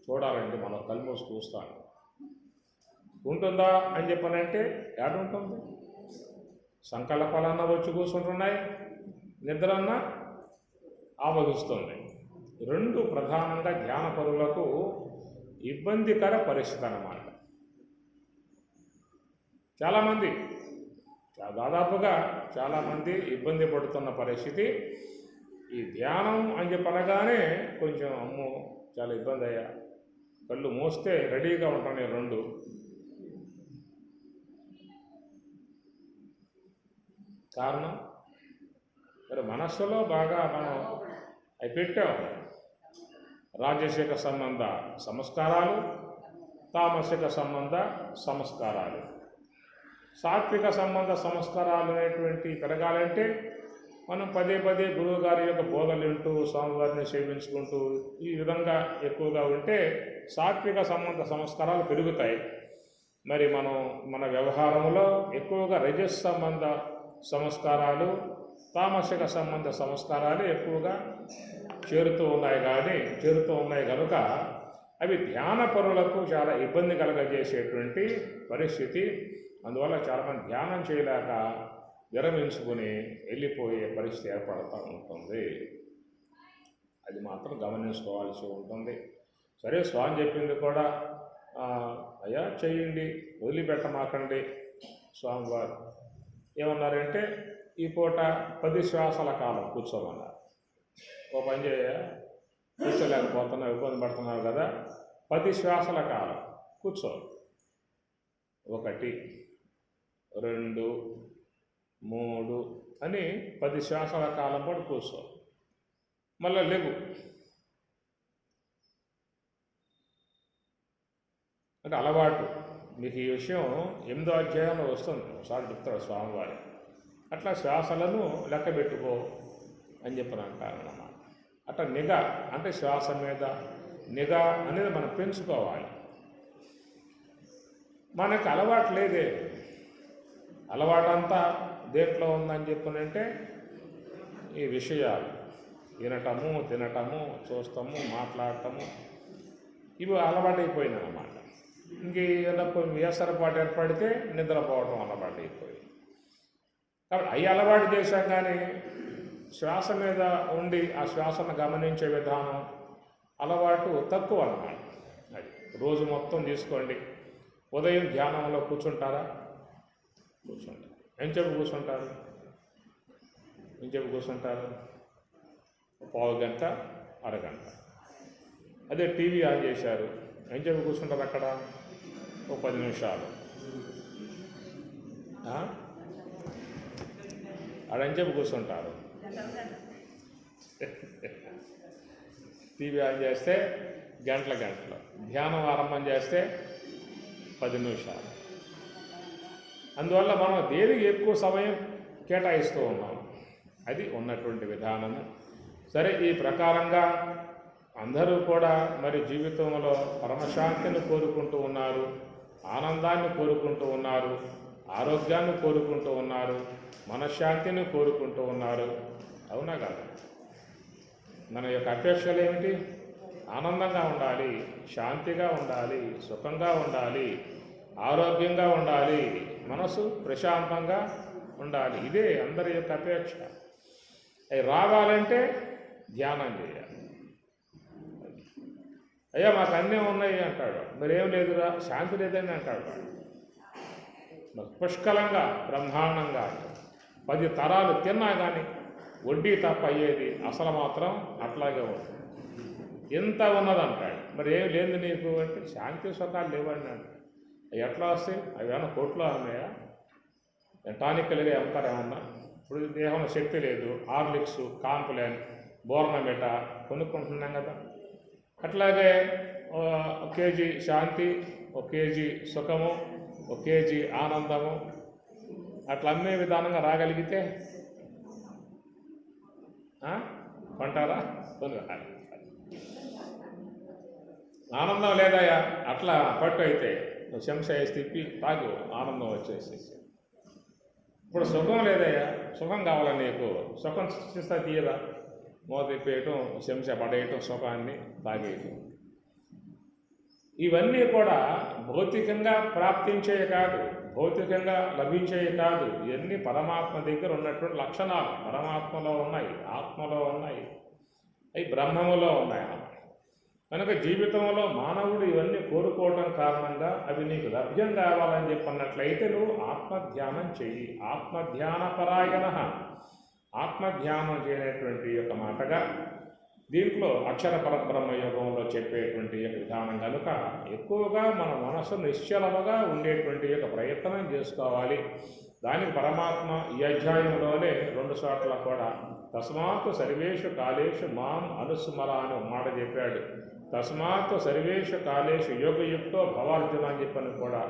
S1: చూడాలండి. మనం కళ్ళు మూసి చూస్తాను. ఉంటుందా అని చెప్పనంటే ఏడుంటుంది? సంకల్పాలన్నా వచ్చి కూర్చుంటున్నాయి, నిద్రన్నా ఆవహిస్తుంది. రెండు ప్రధానంగా ధ్యానపరులకు ఇబ్బందికర పరిస్థితి అన్నమాట. చాలామంది దాదాపుగా చాలామంది ఇబ్బంది పడుతున్న పరిస్థితి. ఈ ధ్యానం అని చెప్పనగానే కొంచెం అమ్మో చాలా ఇబ్బంది అయ్యా, కళ్ళు మూస్తే రెడీగా ఉంటాను రెండు. కారణం మరి మనస్సులో బాగా మనం అవి పెట్టాం. రాజసిక సంబంధ సంస్కారాలు, తామసిక సంబంధ సంస్కారాలు. సాత్విక సంబంధ సంస్కారాలు అనేటువంటి పెరగాలంటే మనం పదే పదే గురువు గారి యొక్క బోధలు వింటూ స్వామివారిని సేవించుకుంటూ ఈ విధంగా ఎక్కువగా ఉంటే సాత్విక సంబంధ సంస్కారాలు పెరుగుతాయి. మరి మనం మన వ్యవహారంలో ఎక్కువగా రజస్ సంబంధ సంస్కారాలు, తామసిక సంబంధ సంస్కారాలు ఎక్కువగా చేరుతూ ఉన్నాయి కనుక అవి ధ్యాన పరులకు చాలా ఇబ్బంది కలగజేసేటువంటి పరిస్థితి. అందువల్ల చాలామంది ధ్యానం చేయలేక విరమించుకుని వెళ్ళిపోయే పరిస్థితి ఏర్పడుతూ ఉంటుంది. అది మాత్రం గమనించుకోవాల్సి ఉంటుంది. సరే, స్వామి చెప్పింది కూడా అయ్యా చేయండి, వదిలిపెట్టమాకండి. స్వామివారు ఏమన్నారంటే ఈ పూట 10 శ్వాసల కాలం కూర్చోమన్నారు. ఓ పని చేయ, కూర్చోలేకపోతున్నావు, ఇబ్బంది పడుతున్నావు కదా, 10 శ్వాసల కాలం కూర్చో. 1 2 3 అని 10 శ్వాసల కాలం పాటు కూర్చో. మళ్ళీ లేవు అంటే అలవాటు. మీకు ఈ విషయం 8వ అధ్యాయంలో వస్తుంది, ఒకసారి చెప్తాడు స్వామివారి. అట్లా శ్వాసలను లెక్క పెట్టుకో అని చెప్పని అంటారన్నమాట. అట్లా నిఘా అంటే శ్వాస మీద నిఘా అనేది మనం పెంచుకోవాలి. మనకు అలవాటు లేదే. అలవాటంతా దేంట్లో ఉందని చెప్పనంటే ఈ విషయాలు వినటము, తినటము, చూస్తాము, మాట్లాడటము, ఇవి అలవాటైపోయింది అన్నమాట. ఇంకేదప్పుడు వ్యసనపాటు ఏర్పడితే నిద్రపోవటం అలవాటు అయిపోయింది. కాబట్టి అవి అలవాటు చేశాం, కానీ శ్వాస మీద ఉండి ఆ శ్వాసను గమనించే విధానం అలవాటు తక్కువ అన్నమాట. అది రోజు మొత్తం తీసుకోండి. ఉదయం ధ్యానంలో కూర్చుంటారా? కూర్చుంటారు. ఎంతసేపు కూర్చుంటారు? పావు గంట, అరగంట. అదే టీవీ ఆన్ చేశారు, ఎంతసేపు కూర్చుంటారు అక్కడ? 10 నిమిషాలు. ఎంతసేపు కూర్చుంటారు? టీవీ ఆన్ చేస్తే గంటలు, ధ్యానం ఆరంభం చేస్తే 10 నిమిషాలు. అందువల్ల మనం దేనికి ఎక్కువ సమయం కేటాయిస్తూ ఉన్నాం. అది ఉన్నటువంటి విధానము. సరే, ఈ ప్రకారంగా అందరూ కూడా మరి జీవితంలో పరమశాంతిని కోరుకుంటూ ఉన్నారు, ఆనందాన్ని కోరుకుంటూ ఉన్నారు, ఆరోగ్యాన్ని కోరుకుంటూ ఉన్నారు, మనశ్శాంతిని కోరుకుంటూ ఉన్నారు. అవునా కదా? మన యొక్క అపేక్షలు ఏమిటి? ఆనందంగా ఉండాలి, శాంతిగా ఉండాలి, సుఖంగా ఉండాలి, ఆరోగ్యంగా ఉండాలి, మనసు ప్రశాంతంగా ఉండాలి. ఇదే అందరి యొక్క అపేక్ష. అవి రావాలంటే ధ్యానం చేయాలి. అయ్యా మాకు అన్నీ ఉన్నాయి అంటాడు, మరేం లేదురా, శాంతి లేదని అంటాడు వాడు. పుష్కలంగా బ్రహ్మాండంగా 10 తరాలు తిన్నా కానీ వడ్డీ తప్ప అయ్యేది అసలు మాత్రం అట్లాగే ఉంటుంది. ఎంత ఉన్నదంటాడు, మరి ఏం లేదు నీకు అంటే శాంతి సుఖాలు లేవండి అంటే ఎట్లా వస్తాయి? అవి ఏమన్నా కోట్లో ఉన్నాయా? టానిక్లుగా వెళ్తారు ఏమన్నా? ఇప్పుడు దేహంలో శక్తి లేదు, హార్లిక్స్, కాంప్లైన్, బోర్నమిటా కొనుక్కుంటున్నాం కదా. అట్లాగే ఒక కేజీ శాంతి, ఒక కేజీ సుఖము, ఒక కేజీ ఆనందము అట్లా అమ్మే విధానంగా రాగలిగితే కొంటారా? కొనుగోలు. ఆనందం లేదయ్యా అట్లా పట్టు అయితే నువ్వు చెంచా వేసి తిప్పి తాగు, ఆనందం వచ్చేసి. ఇప్పుడు సుఖం లేదయ్యా, సుఖం కావాలని నీకు, సుఖం సృష్టిస్తా తీయరా, మూత తిప్పేయటం, చెంచా పడేయటం, సుఖాన్ని తాగేయటం. ఇవన్నీ కూడా భౌతికంగా ప్రాప్తించేవి కాదు, భౌతికంగా లభించేవి కాదు. ఇవన్నీ పరమాత్మ దగ్గర ఉన్నటువంటి లక్షణాలు పరమాత్మలో ఉన్నాయి, ఆత్మలో ఉన్నాయి, అవి బ్రహ్మములో ఉన్నాయి. కనుక జీవితంలో మానవుడు ఇవన్నీ కోరుకోవడం కారణంగా అవి నీకు లభ్యం కావాలని చెప్పన్నట్లయితే నువ్వు ఆత్మధ్యానం చెయ్యి. ఆత్మధ్యాన పరాయణ, ఆత్మధ్యానం చేయనటువంటి యొక్క మాటగా దీంట్లో అక్షర పరబ్రహ్మ యోగంలో చెప్పేటువంటి యొక్క విధానం కనుక ఎక్కువగా మన మనసు నిశ్చలముగా ఉండేటువంటి యొక్క ప్రయత్నం చేసుకోవాలి. దానికి పరమాత్మ ఈ అధ్యాయంలోనే 2 చోట్ల కూడా తస్మాత్ సర్వేషు కాలేషు మాం అనుస్మర అని మాట చెప్పాడు. తస్మాత్ సర్వేషు కాలేషు యోగయుక్తో భవార్జున అని చెప్పని కూడా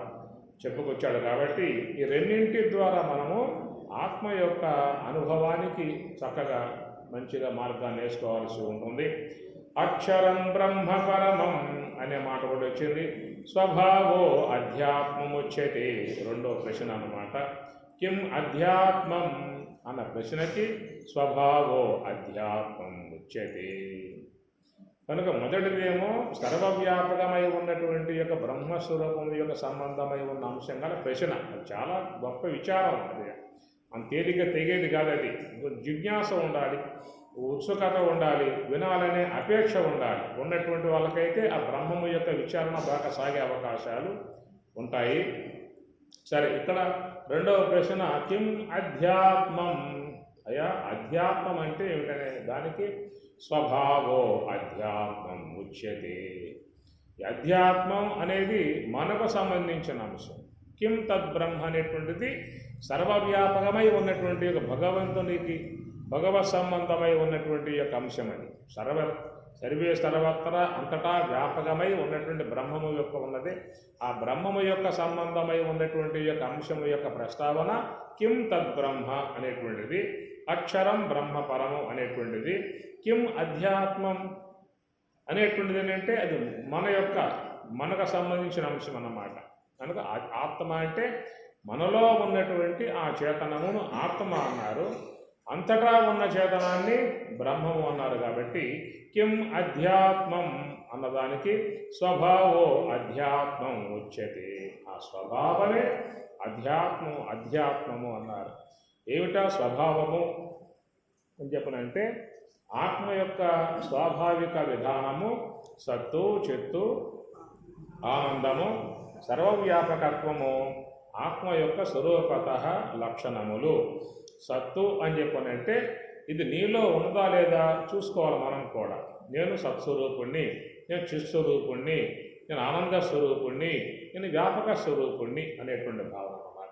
S1: చెప్పుకొచ్చాడు. కాబట్టి ఈ రెండింటి ద్వారా మనము ఆత్మ యొక్క అనుభవానికి చక్కగా మంచిగా మార్గాన్ని వేసుకోవాల్సి ఉంటుంది. అక్షరం బ్రహ్మ పరమం అనే మాట కూడా వచ్చింది. స్వభావో అధ్యాత్మముచ్యతే, 2వ ప్రశ్న అన్నమాట. కిం అధ్యాత్మం అన్న ప్రశ్నకి స్వభావో అధ్యాత్మం ఉచ్యతే. కనుక మొదటిదేమో సర్వవ్యాపకమై ఉన్నటువంటి యొక్క బ్రహ్మస్వరూపం యొక్క సంబంధమై ఉన్న అంశం గల ప్రశ్న. అది చాలా గొప్ప విచారం. అది అంత తేలిక తెగేది కాదు. అది జిజ్ఞాస ఉండాలి, ఉత్సుకత ఉండాలి, వినాలనే అపేక్ష ఉండాలి. ఉన్నటువంటి వాళ్ళకైతే ఆ బ్రహ్మము యొక్క విచారణ బాగా సాగే అవకాశాలు ఉంటాయి. సరే, ఇక్కడ 2వ ప్రశ్న కిం అధ్యాత్మం. అయ్యా అధ్యాత్మం అంటే ఏమిటనే దానికి స్వభావో అధ్యాత్మం ఉచ్యతే. అధ్యాత్మం అనేది మనకు సంబంధించిన అంశం. కిం తద్బ్రహ్మ అనేటువంటిది సర్వవ్యాపకమై ఉన్నటువంటి యొక్క భగవంతునికి భగవత్ సంబంధమై ఉన్నటువంటి యొక్క అంశం. అది సర్వే సర్వత్ర అంతటా వ్యాపకమై ఉన్నటువంటి బ్రహ్మము యొక్క ఉన్నది. ఆ బ్రహ్మము యొక్క సంబంధమై ఉన్నటువంటి యొక్క అంశము యొక్క ప్రస్తావన కిం తద్బ్రహ్మ అనేటువంటిది. అక్షరం బ్రహ్మ పరము అనేటువంటిది. కిం అధ్యాత్మం అనేటువంటిది ఏంటంటే అది మనకు సంబంధించిన అంశం అన్నమాట. కనుక ఆత్మ అంటే మనలో ఉన్నటువంటి ఆ చేతనమును ఆత్మ అన్నారు. అంతటా ఉన్న చేతనాన్ని బ్రహ్మము అన్నారు. కాబట్టి కిం అధ్యాత్మం అన్నదానికి స్వభావో అధ్యాత్మం ఉచ్యతే. ఆ స్వభావమే అధ్యాత్మము అన్నారు. ఏమిటా స్వభావము అని చెప్పనంటే ఆత్మ యొక్క స్వాభావిక విధానము సత్తు, చిత్తు, ఆనందము, సర్వవ్యాపకత్వము ఆత్మ యొక్క స్వరూపత లక్షణములు. సత్తు అని చెప్పనంటే ఇది నీలో ఉన్నదా లేదా చూసుకోవాలి మనం కూడా. నేను సత్స్వరూపుణ్ణి, నేను చిత్స్వరూపుణ్ణి, నేను ఆనంద స్వరూపుణ్ణి, నేను వ్యాపక స్వరూపుణ్ణి అనేటువంటి భావన అన్నమాట.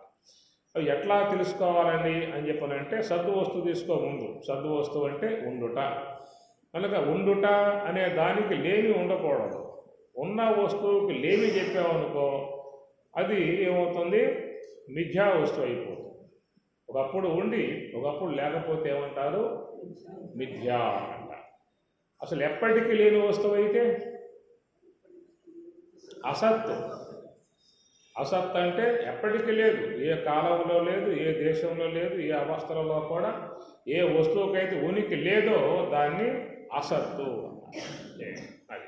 S1: అవి ఎట్లా తెలుసుకోవాలని అని చెప్పనంటే సద్దు వస్తువు తీసుకో ముందు. సద్దు వస్తువు అంటే ఉండుట. కనుక ఉండుట అనే దానికి లేమి ఉండకూడదు. ఉన్న వస్తువుకి లేమి చెప్పామనుకో అది ఏమవుతుంది, మిథ్యా వస్తువు అయిపోతుంది. ఒకప్పుడు ఉండి ఒకప్పుడు లేకపోతే ఏమంటారు, మిథ్యా అంటారు. అసలు ఎప్పటికీ లేని వస్తువు అయితే అసత్తు. అసత్ అంటే ఎప్పటికీ లేదు, ఏ కాలంలో లేదు, ఏ దేశంలో లేదు, ఏ అవస్థలలో కూడా ఏ వస్తువుకైతే ఉనికి లేదో దాన్ని అసత్తు. అది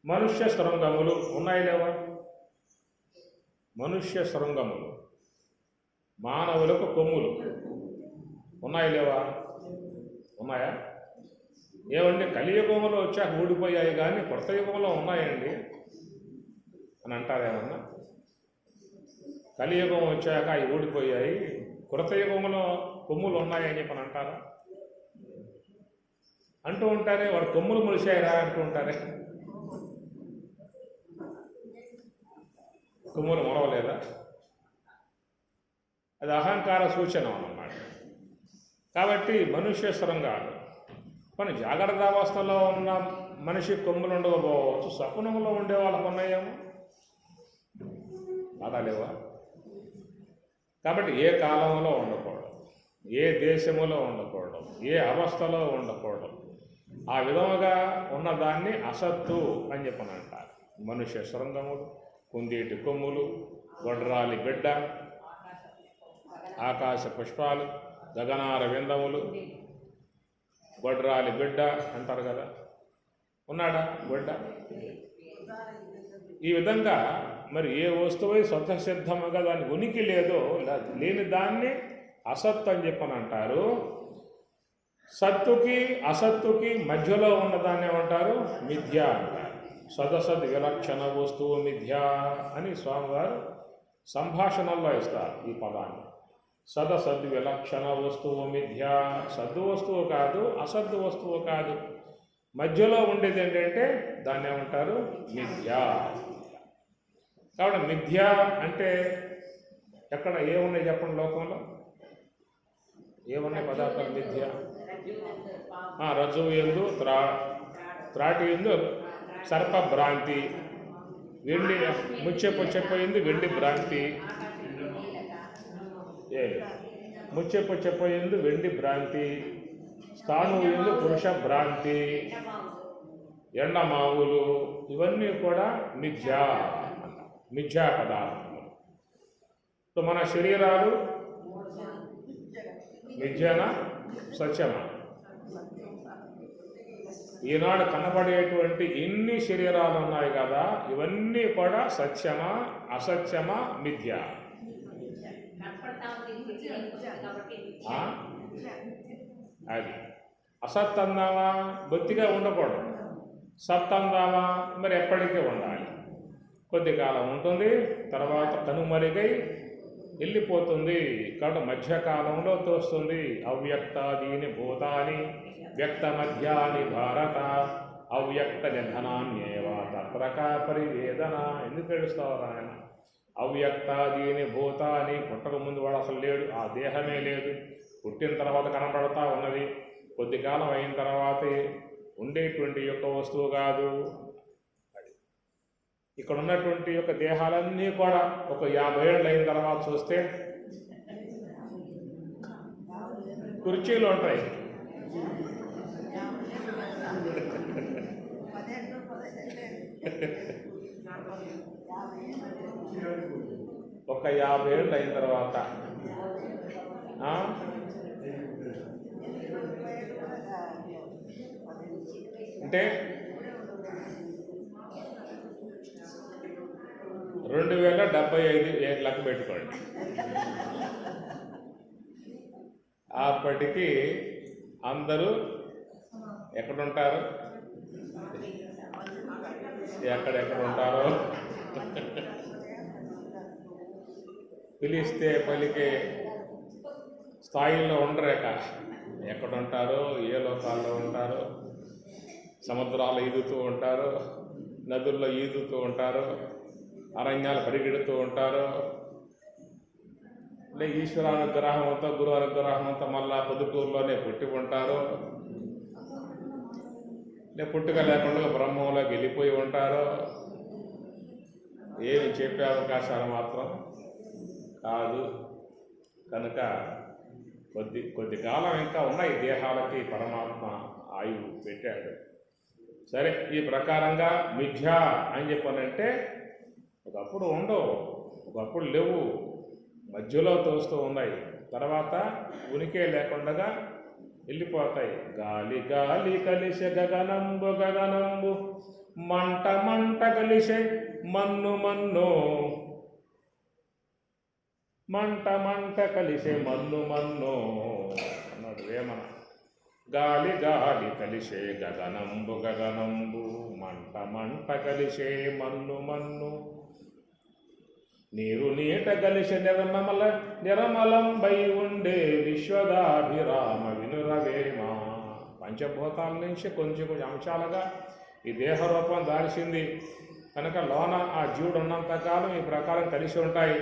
S1: మనుష్య శృంగములు ఉన్నాయి లేవా? మనుష్య శృంగములు, మానవులకు కొమ్ములు ఉన్నాయి లేవా? ఉన్నాయా? ఏమండి కలియుగంలో వచ్చాక ఊడిపోయాయి కానీ కొత్త యుగంలో ఉన్నాయండి అని అంటారేమన్నా? కలియుగం వచ్చాక అవి ఊడిపోయాయి, కృత యుగంలో కొమ్ములు ఉన్నాయని చెప్పని అంటారా? అంటూ ఉంటారే. వాడు కొమ్ములు ములిశాయిరా అంటూ ఉంటారే. కొమ్ములు మొలవలేదా? అది అహంకార సూచన అన్నమాట. కాబట్టి మనుష్య శృంగాలు మన జాగ్రత్త అవస్థలో ఉన్నాం మనిషి కొమ్ములు ఉండకపోవచ్చు, శకునంలో ఉండే వాళ్ళకు ఉన్నాయేమో, అలా లేవా? కాబట్టి ఏ కాలంలో ఉండకూడదు, ఏ దేశములో ఉండకూడదు, ఏ అవస్థలో ఉండకూడదు. ఆ విధముగా ఉన్నదాన్ని అసత్తు అని చెప్పని అంటారు. మనుష్య శృంగములు, కుందేటి కొమ్ములు, గొడ్రాలి బిడ్డ, ఆకాశ పుష్పాలు, గగనార విందములు, గొడ్రాలి బిడ్డ అంటారు కదా, ఉన్నాడా బిడ్డ? ఈ విధంగా మరి ఏ వస్తువు స్వతసిద్ధముగా దాని ఉనికి లేదో లేని దాన్ని అసత్తు అని చెప్పని అంటారు. సత్తుకి అసత్తుకి మధ్యలో ఉన్నదాన్ని ఏమంటారు? మిథ్య అంటారు. సదసద్ విలక్షణ వస్తువు మిథ్య అని స్వామివారు సంభాషణల్లో ఇస్తారు ఈ పదాన్ని. సదసద్ విలక్షణ వస్తువు మిథ్య, సద్దు వస్తువు కాదు, అసద్దు వస్తువు కాదు, మధ్యలో ఉండేది ఏంటంటే దాన్ని ఏమంటారు? మిథ్య. కాబట్టి మిథ్య అంటే ఎక్కడ ఏమున్నాయి చెప్పండి? లోకంలో ఏమున్నాయి పదార్థాలు మిథ్య? రజ్జువు ఎందు త్రాటి ఎందు సర్ప భ్రాంతి, వెండి ముచ్చెపోయింది వెండి భ్రాంతి, ముచ్చెపోయింది వెండి భ్రాంతి, స్థాణువు ఎందు పురుష భ్రాంతి, ఎండమావులు, ఇవన్నీ కూడా మిథ్యా పదార్థములు. సో మన శరీరాలు మిథ్యనా సత్యమా? ఈనాడు కనబడేటువంటి ఎన్ని శరీరాలు ఉన్నాయి కదా, ఇవన్నీ కూడా సత్యమా అసత్యమా? మిథ్య. అది అసత్ అందామా? బొత్తిగా ఉండకూడదు. సత్ అందామా? మరి ఎప్పటికీ ఉండాలి. కొద్ది కాలం ఉంటుంది, తర్వాత కనుమరుగై వెళ్ళిపోతుంది. కాబట్టి మధ్యకాలంలో తోస్తుంది. అవ్యక్తాదీని భూతాని వ్యక్త మధ్యాని భారత అవ్యక్త నిధనాన్యేవ తత్రకా పరివేదన. ఎందుకు ఏడుస్తావు ఆయన? అవ్యక్తాదీని భూతాని, పుట్టక ముందు వాడు అసలు లేడు, ఆ దేహమే లేదు. పుట్టిన తర్వాత కనపడతా ఉన్నది, కొద్ది కాలం అయిన తర్వాత ఉండేటువంటి యొక్క వస్తువు కాదు. ఇక్కడ ఉన్నటువంటి యొక్క దేహాలన్నీ కూడా ఒక 50 ఏళ్ళు అయిన తర్వాత చూస్తే కుర్చీలు ఉంటాయి. ఒక 50 ఏళ్ళు అయిన తర్వాత అంటే 2075 లెక్క పెట్టుకోండి. అప్పటికి అందరూ ఎక్కడుంటారు? ఎక్కడెక్కడ ఉంటారో పిలిస్తే పలికే స్థాయిలో ఉండరేక. ఎక్కడుంటారో, ఏ లోకాల్లో ఉంటారో, సముద్రాలు ఈదుతూ ఉంటారు, నదుల్లో ఈదుతూ ఉంటారు, అరణ్యాలు పరిగెడుతూ ఉంటారు. ఈశ్వర అనుగ్రహంతో, గురు అనుగ్రహంతో మళ్ళా పొద్దుటూరులోనే పుట్టి ఉంటారు. పుట్టుక లేకుండా బ్రహ్మంలోకి వెళ్ళిపోయి ఉంటారు. ఏమి చెప్పే అవకాశాలు మాత్రం కాదు. కనుక కొద్ది కాలం ఇంకా ఉన్నాయి దేహాలకి పరమాత్మ ఆయువు పెట్టాడు. సరే, ఈ ప్రకారంగా మిథ్య అని చెప్పానంటే ఒకప్పుడు ఉండవు, ఒకప్పుడు లేవు, మధ్యలో తోస్తూ ఉన్నాయి, తర్వాత ఉనికే లేకుండా వెళ్ళిపోతాయి. గాలి గాలి కలిసే గగనంబు గగనంబు, మంట మంట కలిసే మన్ను మన్ను, మంట మంట కలిసే మన్ను మన్ను అన్నాడు వేమన. గాలి గాలి కలిసే గగనంబు గగనంబు, మంట మంట కలిసే మన్ను మన్ను, నీరు నీట కలిసి నిర్మలంబై ఉండే విశ్వదాభిరామ వినురవేమ. పంచభూతాల నుంచి కొంచెం అంశాలుగా ఈ దేహరూపం దాల్చింది కనుక లోన ఆ జీవుడు ఉన్నంతకాలం ఈ ప్రకారం కలిసి ఉంటాయి.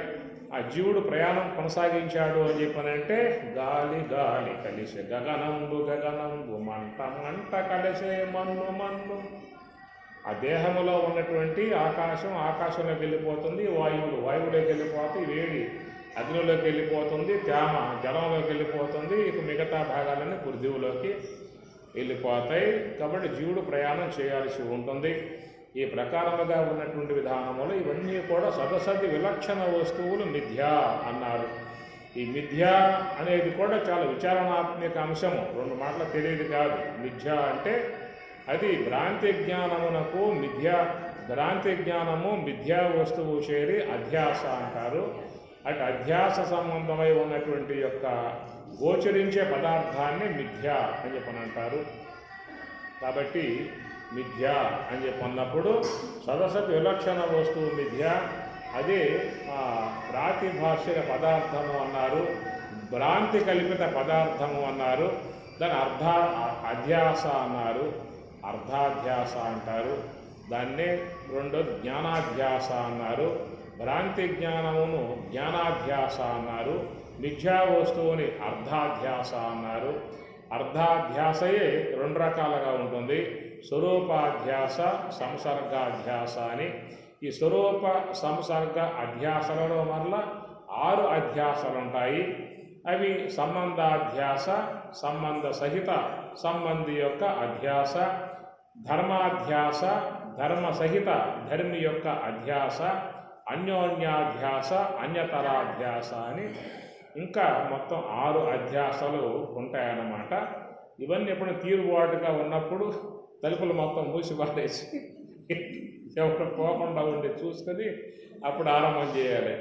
S1: ఆ జీవుడు ప్రయాణం కొనసాగించాడు అని చెప్పనంటే గాలి గాలి కలిసే గగనంబు గగనంబు మంట మంట కలిసే మన్ను మన్ను. ఆ దేహములో ఉన్నటువంటి ఆకాశం ఆకాశంలోకి వెళ్ళిపోతుంది, వాయువులోకి వెళ్ళిపోతాయి, వేడి అగ్నిలోకి వెళ్ళిపోతుంది, తేమ జలంలోకి వెళ్ళిపోతుంది, ఇక మిగతా భాగాలన్నీ పృథివిలోకి వెళ్ళిపోతాయి. కాబట్టి జీవుడు ప్రయాణం చేయాల్సి ఉంటుంది. ఈ ప్రకారముగా ఉన్నటువంటి విధానములు ఇవన్నీ కూడా సదసది విలక్షణ వస్తువులు మిథ్యా అన్నారు. ఈ మిథ్యా అనేది కూడా చాలా విచారణాత్మక అంశము, రెండు మాటలు తెలియదు కాదు. మిథ్యా అంటే అది భ్రాంతి జ్ఞానమునకు భ్రాంతి జ్ఞానము మిథ్యా వస్తువు చేరి అధ్యాస అంటారు. అటు అధ్యాస సంబంధమై ఉన్నటువంటి యొక్క గోచరించే పదార్థాన్ని మిథ్యా అని చెప్పని అంటారు. కాబట్టి మిథ్యా అని చెప్పన్నప్పుడు సదసత్ విలక్షణ వస్తువు మిథ్యా, అదే ప్రాతిభాషిక పదార్థము అన్నారు, భ్రాంతి కల్పిత పదార్థము అన్నారు, దాని అధ్యాస అన్నారు, అర్ధాధ్యాస అంటారు. దాన్నే రెండోది జ్ఞానాధ్యాస అన్నారు. భ్రాంతి జ్ఞానమును జ్ఞానాధ్యాస అన్నారు. మిథ్యా వస్తువుని అర్ధాధ్యాస అన్నారు. అర్ధాధ్యాసయే రెండు రకాలుగా ఉంటుంది, స్వరూపాధ్యాస సంసర్గాధ్యాస అని. ఈ స్వరూప సంసర్గ అధ్యాసలలో మరలా 6 అధ్యాసలు ఉంటాయి. అవి సంబంధాధ్యాస, సంబంధ సహిత సంబంధి యొక్క అధ్యాస, ధర్మాధ్యాస, ధర్మ సహిత ధర్మి యొక్క అధ్యాస, అన్యోన్యాధ్యాస, అన్యతరాధ్యాస అని ఇంకా మొత్తం 6 అధ్యాసలు ఉంటాయన్నమాట. ఇవన్నీ ఎప్పుడు తీరుబాటుగా ఉన్నప్పుడు తలుపులు మొత్తం మూసిపారేసి ఎవరు పోకుండా ఉండి చూసుకొని అప్పుడు ఆరంభం చేయాలి.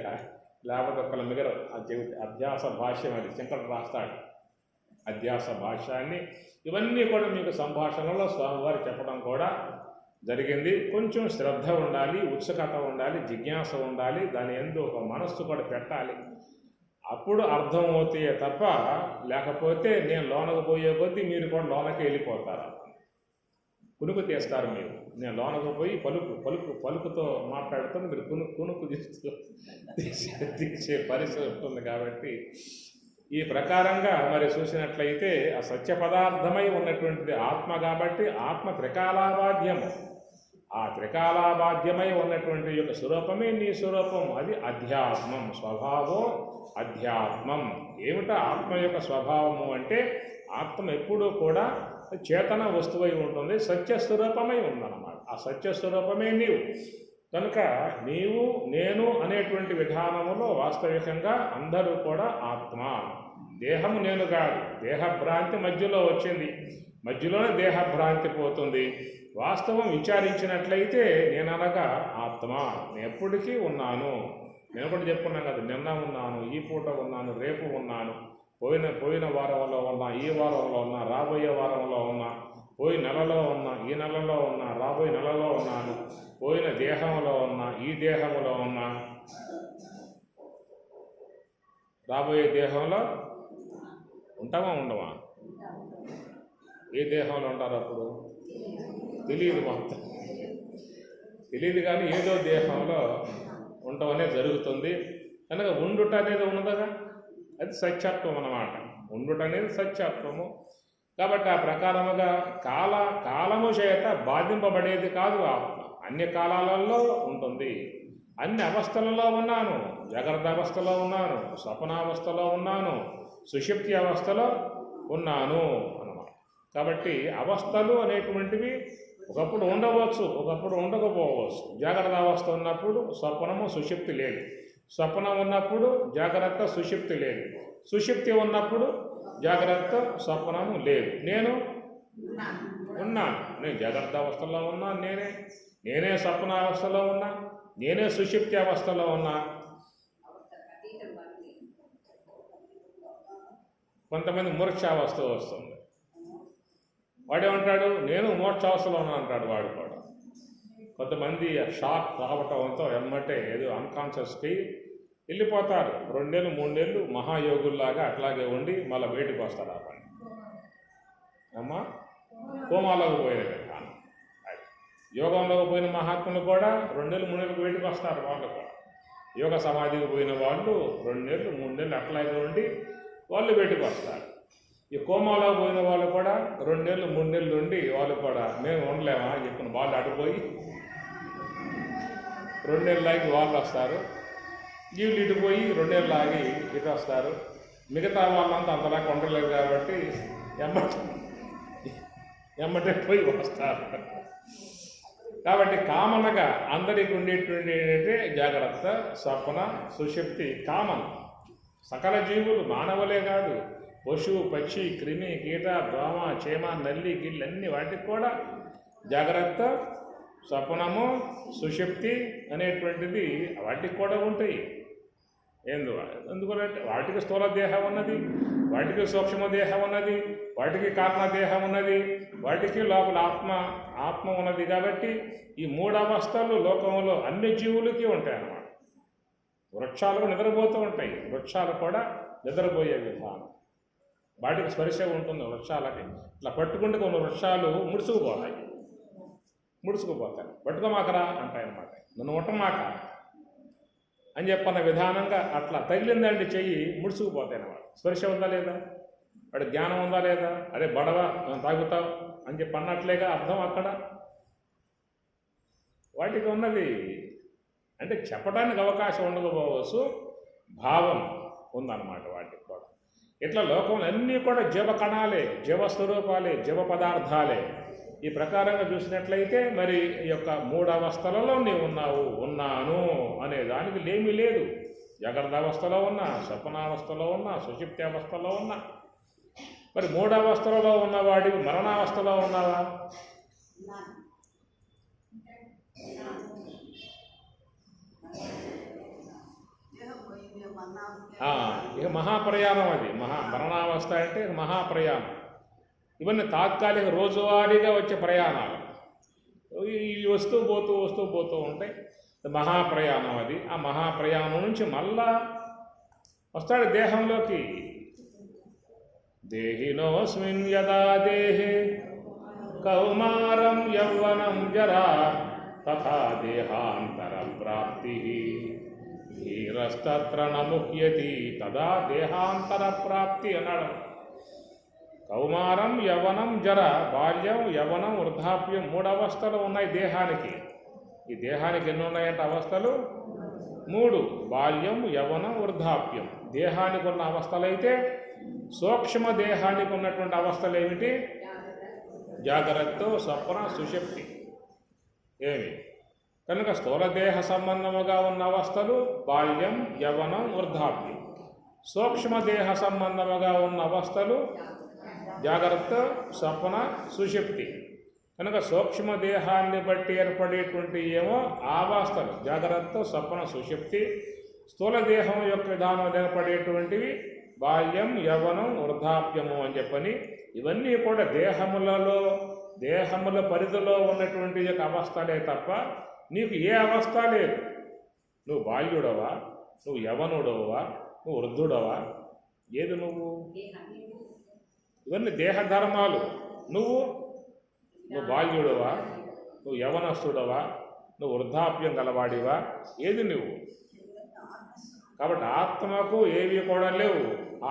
S1: లేకపోతే ఒకళ్ళ మిగర అధ్యాస భాష్యం అది శంకరుడు రాస్తాడు, అధ్యాస భాష్యాన్ని. ఇవన్నీ కూడా మీకు సంభాషణలో స్వామివారు చెప్పడం కూడా జరిగింది. కొంచెం శ్రద్ధ ఉండాలి, ఉత్సుకత ఉండాలి, జిజ్ఞాస ఉండాలి, దాని యందు ఒక మనస్సు కూడా పెట్టాలి. అప్పుడు అర్థం అవుతాయే తప్ప లేకపోతే నేను లోనకు పోయే కొద్దీ మీరు కూడా లోనకి వెళ్ళిపోతారు, కునుకు తీస్తారు. మీరు నేను లోనకు పోయి పలుకుతో మాట్లాడుతూ మీరు కునుకు తీసే పరిస్థితి ఉంటుంది. కాబట్టి ఈ ప్రకారంగా మరి చూసినట్లయితే ఆ సత్య పదార్థమై ఉన్నటువంటిది ఆత్మ. కాబట్టి ఆత్మ త్రికాలాబాధ్యము. ఆ త్రికాలాబాధ్యమై ఉన్నటువంటి యొక్క స్వరూపమే నీ స్వరూపం, అది అధ్యాత్మం. స్వభావం అధ్యాత్మం. ఏమిటా ఆత్మ యొక్క స్వభావము అంటే ఆత్మ ఎప్పుడూ కూడా చేతన వస్తువై ఉంటుంది, సత్యస్వరూపమై ఉందన్నమాట. ఆ సత్యస్వరూపమే నీవు. కనుక నీవు నేను అనేటువంటి విధానములో వాస్తవికంగా అందరూ కూడా ఆత్మ. దేహము నేను కాదు, దేహభ్రాంతి మధ్యలో వచ్చింది, మధ్యలోనే దేహభ్రాంతి పోతుంది. వాస్తవం విచారించినట్లయితే నేననగా ఆత్మ, నేను ఎప్పటికీ ఉన్నాను. నేను కూడా చెప్పుకున్నాను కదా, నిన్న ఉన్నాను, ఈ పూట ఉన్నాను, రేపు ఉన్నాను, పోయిన వారంలో ఉన్నా, ఈ వారంలో ఉన్నా, రాబోయే వారంలో ఉన్నా, పోయిన నెలలో ఉన్నా, ఈ నెలలో ఉన్నా, రాబోయే నెలలో ఉన్నాను, పోయిన దేహంలో ఉన్నా, ఈ దేహంలో ఉన్నా, రాబోయే దేహంలో ఉంటామా ఉండమా? ఏ దేహంలో ఉంటారు అప్పుడు తెలియదు, మొత్తం తెలియదు, కానీ ఏదో దేహంలో ఉండటం అనేది జరుగుతుంది. కనుక ఉండుట అనేది ఉన్నదగా, అది సత్యత్వం అన్నమాట. ఉండుట అనేది సత్యత్వము. కాబట్టి ఆ ప్రకారముగా కాలము చేత బాధింపబడేది కాదు ఆత్మ. అన్ని కాలాలలో ఉంటుంది, అన్ని అవస్థలలో ఉన్నాను. జాగ్రత్త అవస్థలో ఉన్నాను, స్వప్నావస్థలో ఉన్నాను, సుషుప్తి అవస్థలో ఉన్నాను అన్నమాట. కాబట్టి అవస్థలు అనేటువంటివి ఒకప్పుడు ఉండవచ్చు, ఒకప్పుడు ఉండకపోవచ్చు. జాగ్రత్త అవస్థ ఉన్నప్పుడు స్వప్నము సుషుప్తి లేదు, స్వప్నం ఉన్నప్పుడు జాగ్రత్త సుషుప్తి లేదు, సుషుప్తి ఉన్నప్పుడు జాగ్రత్త స్వప్నము లేదు. నేను ఉన్నాను, నేను జాగ్రత్త అవస్థలో ఉన్నాను, నేనే స్వప్నావస్థలో ఉన్నా, నేనే సుషుప్తి అవస్థలో ఉన్నా. కొంతమంది మూర్ఛావస్థ వస్తుంది, వాడేమంటాడు నేను మోక్షావస్థలో ఉన్నా అంటాడు వాడు కూడా. కొంతమంది షాక్ రావటంతో ఎమ్మటే ఏదో అన్కాన్షియస్కి వెళ్ళిపోతారు. 2 నెలలు 3 నెలలు మహాయోగుల్లాగా అట్లాగే ఉండి మళ్ళీ బయటకు వస్తారు. ఆ పని అమ్మా కోమాలోకి పోయేది. యోగంలోకి పోయిన మహాత్ములు కూడా 2 నెలలు 3 నెలలకు బయటకు వస్తారు. వాళ్ళు కూడా యోగ సమాధికి పోయిన వాళ్ళు 2 నెలలు 3 నెలలు అట్లాగే ఉండి వాళ్ళు బయటకు వస్తారు. ఈ కోమాలో పోయిన వాళ్ళు కూడా 2 నెలలు 3 నెలలు ఉండి వాళ్ళు కూడా మేము ఉండలేమా అని చెప్పిన వాళ్ళు అటుపోయి 2 నెలలు ఆగి వాళ్ళు వస్తారు. వీళ్ళు ఇటు పోయి 2 నెలలు ఆగి ఇటు వస్తారు. మిగతా వాళ్ళంతా అంతలాగా ఉండలేరు కాబట్టి ఎమ్మటే పోయి వస్తారు. కాబట్టి కామన్గా అందరికి ఉండేటువంటి ఏంటంటే జాగ్రత్త, స్వప్న, సుషుప్తి కామన్. సకల జీవులు మానవులే కాదు, పశువు, పక్షి, క్రిమి, కీట, దోమ, చీమ, నల్లి, గిల్లి అన్ని వాటికి కూడా జాగ్రత్త, స్వప్నము, సుషుప్తి అనేటువంటిది వాటికి కూడా ఉంటాయి. ఎందుకంటే వాటికి స్థూల దేహం ఉన్నది, వాటికి సూక్ష్మ దేహం ఉన్నది, వాటికి కారణ దేహం ఉన్నది, వాటికి లోపల ఆత్మ ఉన్నది. కాబట్టి ఈ 3 అవస్థలు లోకంలో అన్ని జీవులకి ఉంటాయి అన్నమాట. వృక్షాలు నిద్రపోతూ ఉంటాయి, వృక్షాలు కూడా నిద్రపోయే విధానం. వాటికి స్పర్శ ఉంటుంది వృక్షాలకి. ఇట్లా పట్టుకుంటే కొన్ని వృక్షాలు ముడుచుకుపోతాయి. పట్టుకోమాకరా అంటాయన్నమాట, నన్ను ముట్టమాక అని చెప్పన్న విధానంగా అట్లా తగిలిందండి చెయ్యి ముడుచుకుపోతాయి అన్నమాట. స్పర్శ ఉందా లేదా, వాడి జ్ఞానం ఉందా లేదా, అరే బడవ తాగుతావు అని చెప్పి అన్నట్లేగా అర్థం అక్కడ. వాటికి ఉన్నది అంటే చెప్పడానికి అవకాశం ఉండకపోవచ్చు, భావం ఉందన్నమాట వాటికి కూడా. ఇట్లా లోకంలో అన్నీ కూడా జీవకణాలే, జీవస్వరూపాలే, జీవ పదార్థాలే. ఈ ప్రకారంగా చూసినట్లయితే మరి ఈ యొక్క 3 అవస్థలలో నీవు ఉన్నాను అనే దానికి లేమీ లేదు. జాగ్రత్త అవస్థలో ఉన్నా, స్వప్నావస్థలో ఉన్నా, సుషుప్తి అవస్థలో ఉన్నా. మరి 3 అవస్థలలో ఉన్నవాడివి మరణావస్థలో ఉన్నావా? ఇక మహాప్రయాణం అది. మరణావస్థ అంటే మహాప్రయాణం. ఇవన్నీ తాత్కాలిక రోజువారీగా వచ్చే ప్రయాణాలు. ఇవి వస్తూ పోతూ ఉంటాయి. మహాప్రయాణం అది. ఆ మహాప్రయాణం నుంచి మళ్ళా వస్తాడు దేహంలోకి. దేహినోస్మిన్ యదా దేహే కౌమారం యౌవనం జరా తథా దేహాంతర ప్రాప్తి ధీరస్తత్ర నముహ్యతి తదా దేహాంతర ప్రాప్తి అన్నాడు. కౌమారం, యవనం, జర, బాల్యం, యవనం, వృద్ధాప్యం 3 అవస్థలు ఉన్నాయి దేహానికి. ఈ దేహానికి ఎన్ని ఉన్నాయంటే అవస్థలు 3: బాల్యం, యవనం, వృద్ధాప్యం. దేహానికి ఉన్న అవస్థలైతే సూక్ష్మ దేహానికి ఉన్నటువంటి అవస్థలు ఏమిటి? జాగ్రత్త, స్వప్న, సుషుప్తి. ఏమి కనుక స్థూల దేహ సంబంధముగా ఉన్న అవస్థలు బాల్యం, యవనం, వృద్ధాప్యం. సూక్ష్మ దేహ సంబంధముగా ఉన్న అవస్థలు జాగ్రత్త, స్వప్న, సుషుప్తి. కనుక సూక్ష్మ దేహాన్ని బట్టి ఏర్పడేటువంటి ఏమో అవస్థలు జాగ్రత్త, స్వప్న, సుషుప్తి. స్థూల దేహం యొక్క విధానం ఏర్పడేటువంటివి బాల్యం, యవ్వనం, వృద్ధాప్యము అని చెప్పని. ఇవన్నీ కూడా దేహముల పరిధిలో ఉన్నటువంటి యొక్క అవస్థలే తప్ప నీకు ఏ అవస్థ లేదు. నువ్వు బాల్యుడవా, నువ్వు యవనుడవా, నువ్వు వృద్ధుడవా, ఏది నువ్వు? ఇవన్నీ దేహ ధర్మాలు. నువ్వు బాల్యుడవా, నువ్వు యవనస్తుడవా, నువ్వు వృద్ధాప్యం గలవాడివా, ఏది నువ్వు? కాబట్టి ఆత్మకు ఏవి కూడా లేవు.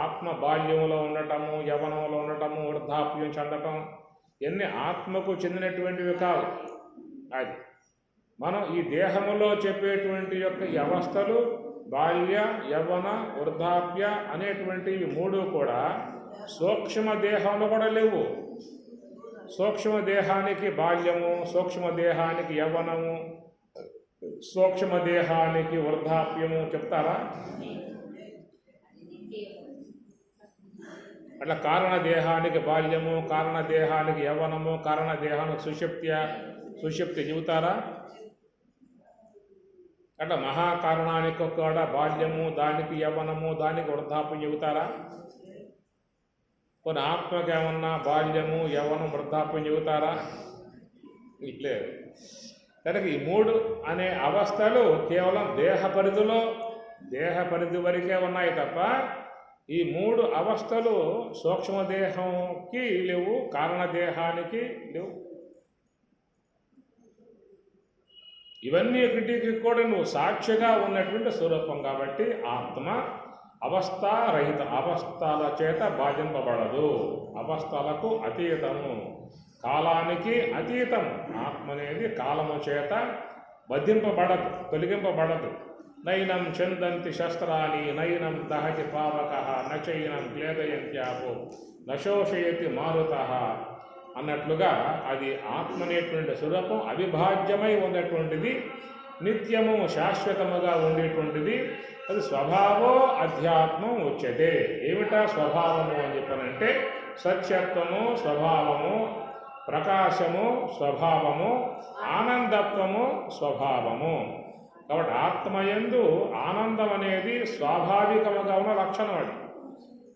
S1: ఆత్మ బాల్యంలో ఉండటము, యవనంలో ఉండటము, వృద్ధాప్యం చెందటం ఇవన్నీ ఆత్మకు చెందినటువంటివి కావు. అది మనం ఈ దేహములో చెప్పేటువంటి యొక్క ఈ అవస్థలు బాల్య, యవ్వన, వృద్ధాప్య అనేటువంటివి 3 కూడా సూక్ష్మ దేహంలో కూడా లేవు. సూక్ష్మ దేహానికి బాల్యము, సూక్ష్మ దేహానికి యవ్వనము, సూక్ష్మ దేహానికి వృద్ధాప్యము చెప్తారా? అట్లా కారణ దేహానికి బాల్యము, కారణ దేహానికి యవ్వనము, కారణ దేహానికి సుషుప్తి చెబుతారా? అట్లా మహాకారణానికి కూడా బాల్యము, దానికి యవ్వనము, దానికి వృద్ధాప్యం చెబుతారా? కొన్ని ఆత్మకి ఏమన్నా బాల్యము, యవ్వనం, వృద్ధాప్యం చెబుతారా? లేదు. కనుక ఈ 3 అనే అవస్థలు కేవలం దేహ పరిధి వరకే ఉన్నాయి తప్ప ఈ 3 అవస్థలు సూక్ష్మదేహంకి లేవు, కారణదేహానికి లేవు. ఇవన్నిటికి కూడా నువ్వు సాక్షిగా ఉన్నటువంటి స్వరూపం కాబట్టి ఆత్మ అవస్థారహిత, అవస్థల చేత బాధింపబడదు, అవస్థలకు అతీతము, కాలానికి అతీతం. ఆత్మ అనేది కాలము చేత బధింపబడదు, తొలగింపబడదు. నైనం చందంతి శస్త్రాన్ని నైనం దహతి పావక నచైనం క్లేదయంత్యాపో నశోషయతి మారుత అన్నట్లుగా అది ఆత్మ అనేటువంటి స్వరూపం అవిభాజ్యమై ఉన్నటువంటిది, నిత్యము శాశ్వతముగా ఉండేటువంటిది. అది స్వభావో అధ్యాత్మం వచ్చేదే. ఏమిటా స్వభావము అని చెప్పనంటే సత్యత్వము స్వభావము, ప్రకాశము స్వభావము, ఆనందత్వము స్వభావము. కాబట్టి ఆత్మయందు ఆనందం అనేది స్వాభావికముగా ఉన్న లక్షణం. అది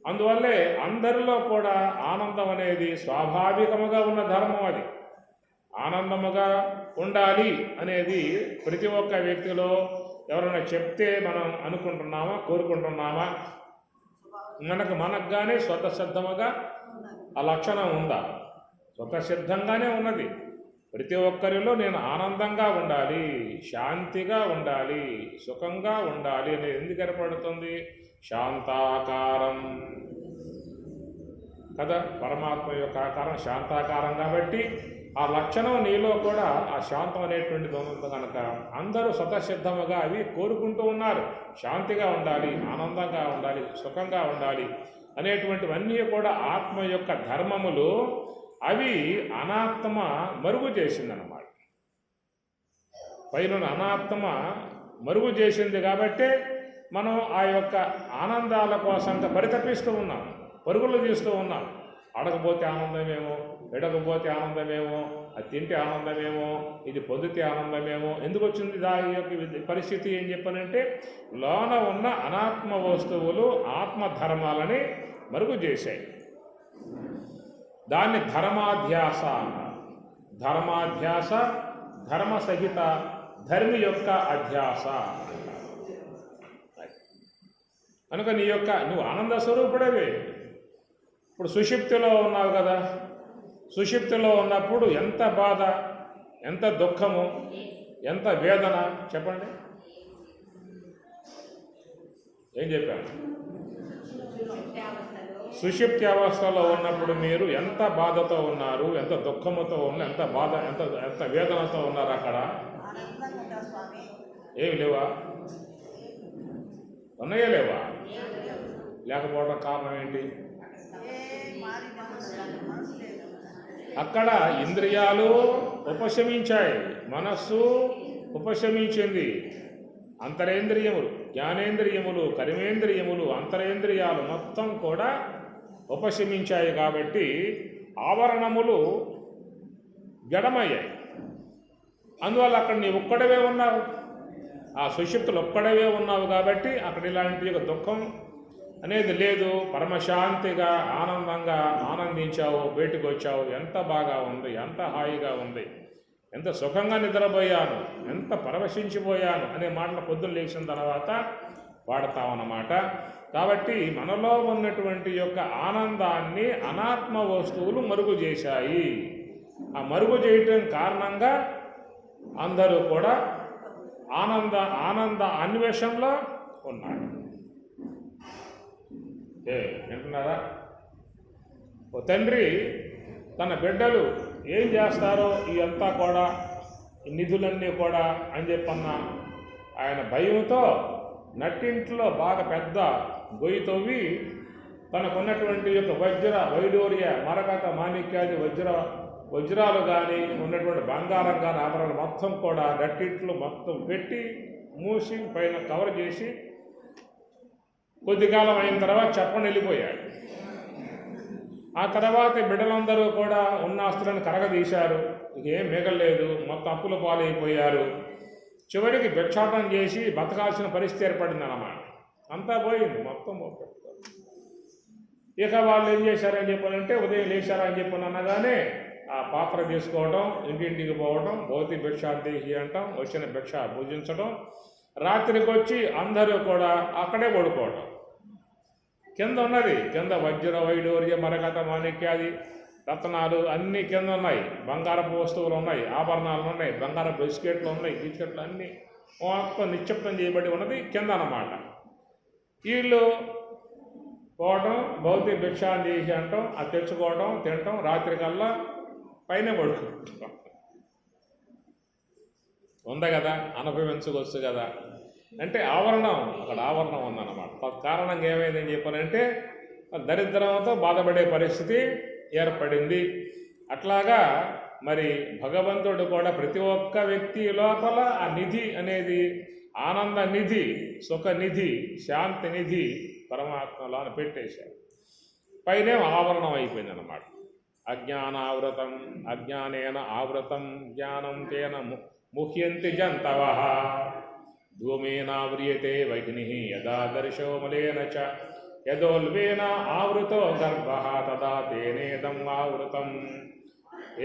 S1: అందువల్లే అందరిలో కూడా ఆనందం అనేది స్వాభావికముగా ఉన్న ధర్మం. అది ఆనందముగా ఉండాలి అనేది ప్రతి ఒక్క వ్యక్తిలో ఎవరైనా చెప్తే మనం అనుకుంటున్నామా, కోరుకుంటున్నామా? మనకు కానీ స్వతసిద్ధముగా ఆ లక్షణం ఉందా? స్వతసిద్ధంగానే ఉన్నది. ప్రతి ఒక్కరిలో నేను ఆనందంగా ఉండాలి, శాంతిగా ఉండాలి, సుఖంగా ఉండాలి అనేది ఎందుకు ఏర్పడుతుంది? శాంతాకారం కదా, పరమాత్మ యొక్క ఆకారం శాంతాకారం. కాబట్టి ఆ లక్షణం నీలో కూడా ఆ శాంతం అనేటువంటిది ఉంది కనుక అందరూ స్వతసిద్ధముగా అవి కోరుకుంటూ ఉన్నారు. శాంతిగా ఉండాలి, ఆనందంగా ఉండాలి, సుఖంగా ఉండాలి అనేటువంటివన్నీ కూడా ఆత్మ యొక్క ధర్మములు. అవి అనాత్మ మరుగు చేసిందన్నమాట. పైన అనాత్మ మరుగు చేసింది కాబట్టే మనం ఆ యొక్క ఆనందాల కోసంగా పరితపిస్తూ ఉన్నాం, పరుగులు తీస్తూ ఉన్నాం. అడగపోతే ఆనందమేమో, ఎడకపోతే ఆనందమేమో, అది తింటే ఆనందమేమో, ఇది పొందితే ఆనందమేమో. ఎందుకు వచ్చింది దాని యొక్క పరిస్థితి ఏం చెప్పనంటే లోన ఉన్న అనాత్మ వస్తువులు ఆత్మధర్మాలని మరుగు చేశాయి. దాన్ని ధర్మాధ్యాస అన్నారు. ధర్మాధ్యాస, ధర్మసహిత ధర్మి యొక్క అధ్యాస కనుక నువ్వు ఆనంద స్వరూపుడవే. ఇప్పుడు సుషుప్తిలో ఉన్నావు కదా, సుషుప్తిలో ఉన్నప్పుడు ఎంత బాధ, ఎంత దుఃఖము, ఎంత వేదన చెప్పండి. ఏం చెప్పాను? సుషుప్తి అవస్థలో ఉన్నప్పుడు మీరు ఎంత బాధతో ఉన్నారు, ఎంత దుఃఖముతో ఉన్నారు, ఎంత బాధ, ఎంత వేదనతో ఉన్నారు. అక్కడ ఏమి లేవా? ఉన్నాయా లేవా? లేకపోవడం కారణం ఏంటి? అక్కడ ఇంద్రియాలు ఉపశమించాయి, మనస్సు ఉపశమించింది. అంతరేంద్రియములు, జ్ఞానేంద్రియములు, కర్మేంద్రియములు, అంతరేంద్రియాలు మొత్తం కూడా ఉపశమించాయి. కాబట్టి ఆవరణములు జడమయ్యాయి. అందువల్ల అక్కడ నీ ఒక్కడవే ఉన్నావు, ఆ సుషుప్తులు ఒక్కడవే ఉన్నావు. కాబట్టి అక్కడ ఇలాంటి దుఃఖం అనేది లేదు. పరమశాంతిగా ఆనందంగా ఆనందించావు, బయటకు వచ్చావు. ఎంత బాగా ఉంది, ఎంత హాయిగా ఉంది, ఎంత సుఖంగా నిద్రపోయాను, ఎంత పరవశించిపోయాను అనే మాటలు పొద్దున్న లేచిన తర్వాత వాడతామన్నమాట. కాబట్టి మనలో ఉన్నటువంటి యొక్క ఆనందాన్ని అనాత్మ వస్తువులు మరుగు చేశాయి. ఆ మరుగు చేయటం కారణంగా అందరూ కూడా ఆనంద అన్వేషణలో ఉన్నారు. వింటున్నారా? ఓ తండ్రి తన బిడ్డలు ఏం చేస్తారో ఇదంతా కూడా, ఈ నిధులన్నీ కూడా అని చెప్పన్న ఆయన భయంతో నట్టింట్లో బాగా పెద్ద గొయ్యి తవ్వి తనకున్నటువంటి యొక్క వైడూర్య మరకత మాణిక్యాది వజ్రాలు కానీ ఉన్నటువంటి బంగారం కానీ ఆభరణాలు మొత్తం కూడా నట్టింట్లో మొత్తం పెట్టి మూసి పైన కవర్ చేసి కొద్ది కాలం అయిన తర్వాత చెప్పని వెళ్ళిపోయాడు. ఆ తర్వాత బిడ్డలందరూ కూడా ఉన్న ఆస్తులను కరగదీశారు. ఇకేం మిగలలేదు, మొత్తం అప్పుల పాలైపోయారు. చివరికి భిక్షాటం చేసి బతకాల్సిన పరిస్థితి ఏర్పడింది అన్నమాట. అంతా పోయింది, మొత్తం పోయింది. ఇక వాళ్ళు ఏం చేశారని చెప్పాలంటే ఉదయం లేచారని చెప్పని అనగానే ఆ పాత్ర తీసుకోవడం, ఇంటింటికి పోవడం, భౌతి భిక్షార్థి అంటాం, వచ్చిన భిక్ష భుజించడం, రాత్రికి వచ్చి అందరూ కూడా అక్కడే పడుకోవడం. కింద ఉన్నది, కింద వైడూర్య మరకత మాణిక్యాది రత్నాలు అన్నీ కింద ఉన్నాయి, బంగారపు వస్తువులు ఉన్నాయి, ఆభరణాలు ఉన్నాయి, బంగారపు బిస్కెట్లు ఉన్నాయి, బిస్కెట్లు అన్నీ మొత్తం నిక్షిప్తం చేయబడి ఉన్నది కింద అన్నమాట. వీళ్ళు పోవటం, భౌతిక భిక్షాన్ని చేసి అంటాం, అది తెచ్చుకోవడం, తినటం, రాత్రికల్లా పైన పడుకుంటాం. ఉంది కదా, అనుభవించవచ్చు కదా. అంటే ఆవరణం, అక్కడ ఆవరణం ఉందన్నమాట. కారణంగా ఏమైందని చెప్పాలంటే దరిద్రంతో బాధపడే పరిస్థితి ఏర్పడింది. అట్లాగా మరి భగవంతుడు కూడా ప్రతి ఒక్క వ్యక్తి లోపల ఆ నిధి అనేది, ఆనంద నిధి, సుఖ నిధి, శాంతి నిధి పరమాత్మలో పెట్టేశారు. పైనే ఆవరణం అయిపోయింది అన్నమాట. అజ్ఞానావృతం అజ్ఞానేన ఆవృతం జ్ఞానం తేన ముహ్యంతి జంతవః ధూమేనావ్రియతే వహ్ని యదా దర్శో మలేన చ యదోల్వేన ఆవృతో గర్భః తదా తేనేదం ఆవృతం.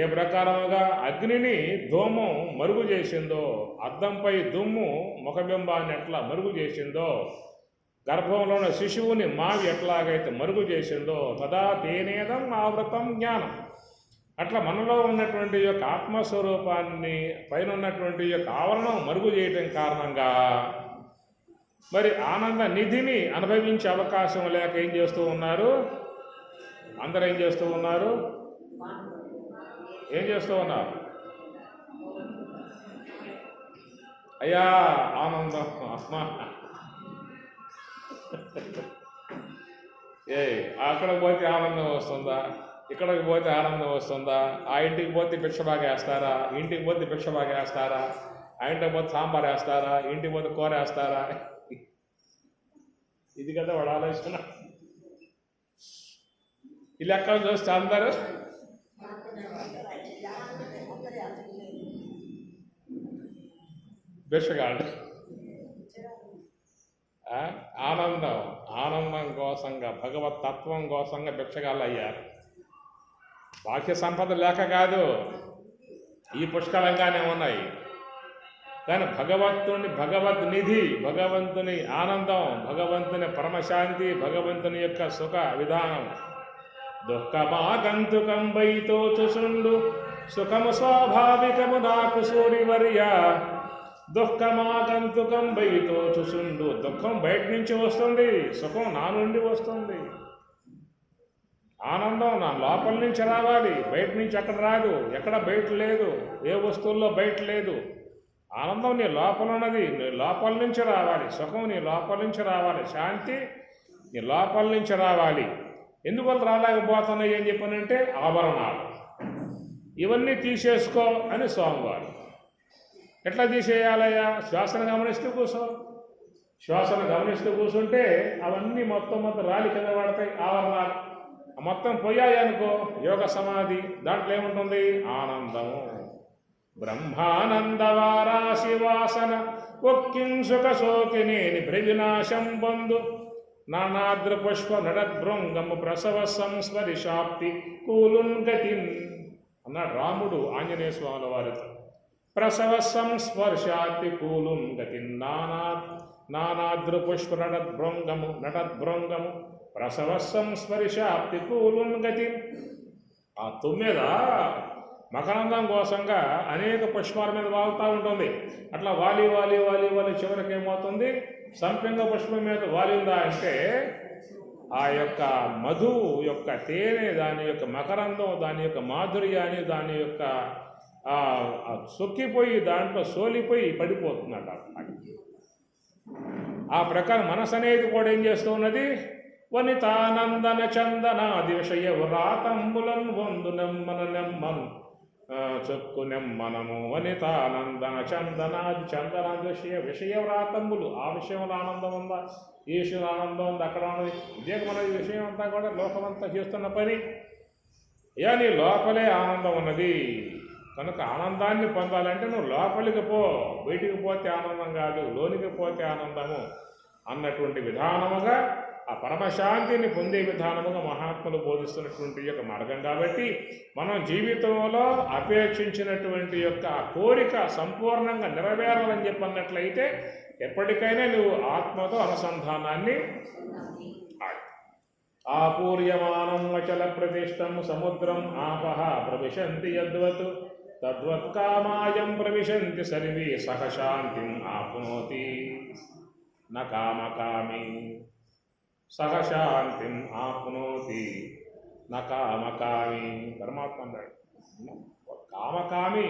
S1: ఏ ప్రకారముగా అగ్నిని ధూమం మరుగు చేసిందో, అద్దంపై దుమ్ము ముఖబింబాన్ని ఎట్లా మరుగు చేసిందో, గర్భంలోని శిశువుని మావి ఎట్లాగైతే మరుగు చేసిందో తదా తేనేదం ఆవృతం జ్ఞానం. అట్లా మనలో ఉన్నటువంటి యొక్క ఆత్మస్వరూపాన్ని పైన ఉన్నటువంటి యొక్క ఆవరణం మరుగు చేయటం కారణంగా మరి ఆనంద నిధిని అనుభవించే అవకాశం లేక ఏం చేస్తూ ఉన్నారు? అందరూ ఏం చేస్తూ ఉన్నారు? అయ్యా ఆనందం అమ్మా, అక్కడికి పోతే ఆనందం వస్తుందా, ఇక్కడికి పోతే ఆనందం వస్తుందా, ఆ ఇంటికి పోతే భిక్ష బాగా వేస్తారా, ఇంటికి పోతే భిక్ష బాగా వేస్తారా, ఆ ఇంటికి పోతే సాంబార్ వేస్తారా, ఇంటికి పోతే కూర వేస్తారా? ఇది కదా వాడు ఆలోచన. ఈ లెక్కలు చూస్తే అందరూ భిక్షగాడు. ఆనందం కోసంగా, భగవత్ తత్వం కోసంగా భిక్షగాళ్ళు అయ్యారు. బాహ్య సంపద లేక కాదు, ఈ పుష్కలంగానే ఉన్నాయి. కానీ భగవద్ నిధి, భగవంతుని ఆనందం, భగవంతుని పరమశాంతి, భగవంతుని యొక్క సుఖ విధానం. దుఃఖమాగంతుకం వైతో చుసుండు సుఖము స్వాభావికము నాకు సూరివర్య. దుఃఖమాగంతుకం వైతో చుసుండు. దుఃఖం బయట నుంచి వస్తుంది, సుఖం నా నుండి వస్తుంది. ఆనందం నా లోపల నుంచి రావాలి, బయట నుంచి అక్కడ రాదు. ఎక్కడ బయట లేదు, ఏ వస్తువుల్లో బయట లేదు. ఆనందం నీ లోపల ఉన్నది, నీ లోపల నుంచి రావాలి. సుఖం నీ లోపల నుంచి రావాలి, శాంతి నీ లోపల నుంచి రావాలి. ఎందువల్ల రాలేకపోతున్నాయి అని చెప్పానంటే ఆభరణాలు. ఇవన్నీ తీసేసుకో అని స్వామివారు. ఎట్లా తీసేయాలయ్యా? శ్వాసను గమనిస్తూ కూర్చో. శ్వాసను గమనిస్తూ కూర్చుంటే అవన్నీ మొత్తం రాలి కింద పడతాయి ఆవరణాలు. మొత్తం పోయాయి అనుకో, యోగ సమాధి. దాంట్లో ఏముంటుంది? ఆనందము. బ్రహ్మానందవారాశి వాసన ఒక్కిం సుఖ శోకినేని భృవినాశం బంధు నానాద్ర పుష్ప నడద్భృంగము ప్రసవ సంస్మరిషాప్తి కూలున్ గతిన్ అన్నాడు రాముడు ఆంజనేయ స్వాముల వారితో. ప్రసవ సంస్పర్శాప్తి కూలున్ గతిన్ నానాద్ర పుష్ప నడద్భృంగము ప్రసవ సంస్పర్శాప్తి కూలున్ గతిన్. ఆ తుమ్మెద మకరందం కోసంగా అనేక పుష్పాల మీద వాలుతూ ఉంటుంది. అట్లా వాలి వాలి వాలి వాలి చివరికి ఏమవుతుంది? సంపింగ పుష్పం మీద వాలిందా అంటే ఆ యొక్క మధు యొక్క తేనె, దాని యొక్క మకరందం, దాని యొక్క మాధుర్యాన్ని, దాని యొక్క సొక్కిపోయి దాంట్లో సోలిపోయి పడిపోతుందట. ఆ ప్రకారం మనసు అనేది కూడా ఏం చేస్తూ ఉన్నది? వనితానందన చందనాది విషయ వ్రాతంబులను వందు నెమ్మను చెక్కు నెమ్మనము. వనితానందన చందనాది చందనాది విషయ వ్రాతంబులు. ఆ విషయంలో ఆనందం ఉందా, ఈ విషయంలో ఆనందం ఉంది, అక్కడ ఇదే మన విషయం అంతా కూడా లోకమంతా చేస్తున్న పని. నీ లోపలే ఆనందం ఉన్నది కనుక ఆనందాన్ని పొందాలంటే నువ్వు లోపలికి పో, బయటికి పోతే ఆనందం కాదు, లోనికి పోతే ఆనందము అన్నటువంటి విధానముగా ఆ పరమశాంతిని పొందే విధానముగా మహాత్ములు బోధిస్తున్నటువంటి యొక్క మార్గం. కాబట్టి మనం జీవితంలో అపేక్షించినటువంటి యొక్క ఆ కోరిక సంపూర్ణంగా నెరవేరాలని చెప్పన్నట్లయితే ఎప్పటికైనా నువ్వు ఆత్మతో అనుసంధానాన్ని ఆపూర్యమానం వచల ప్రతిష్టం సముద్రం ఆపః ప్రవిశంతి యద్వత్ తద్వత్కామాయం ప్రవిశంతి సర్వే సహ శాంతిం ఆప్నోతి న కామకామి సహ శాంతిం ఆప్నోతి న కామకామి. పరమాత్మ అన్నాడు, కామకామి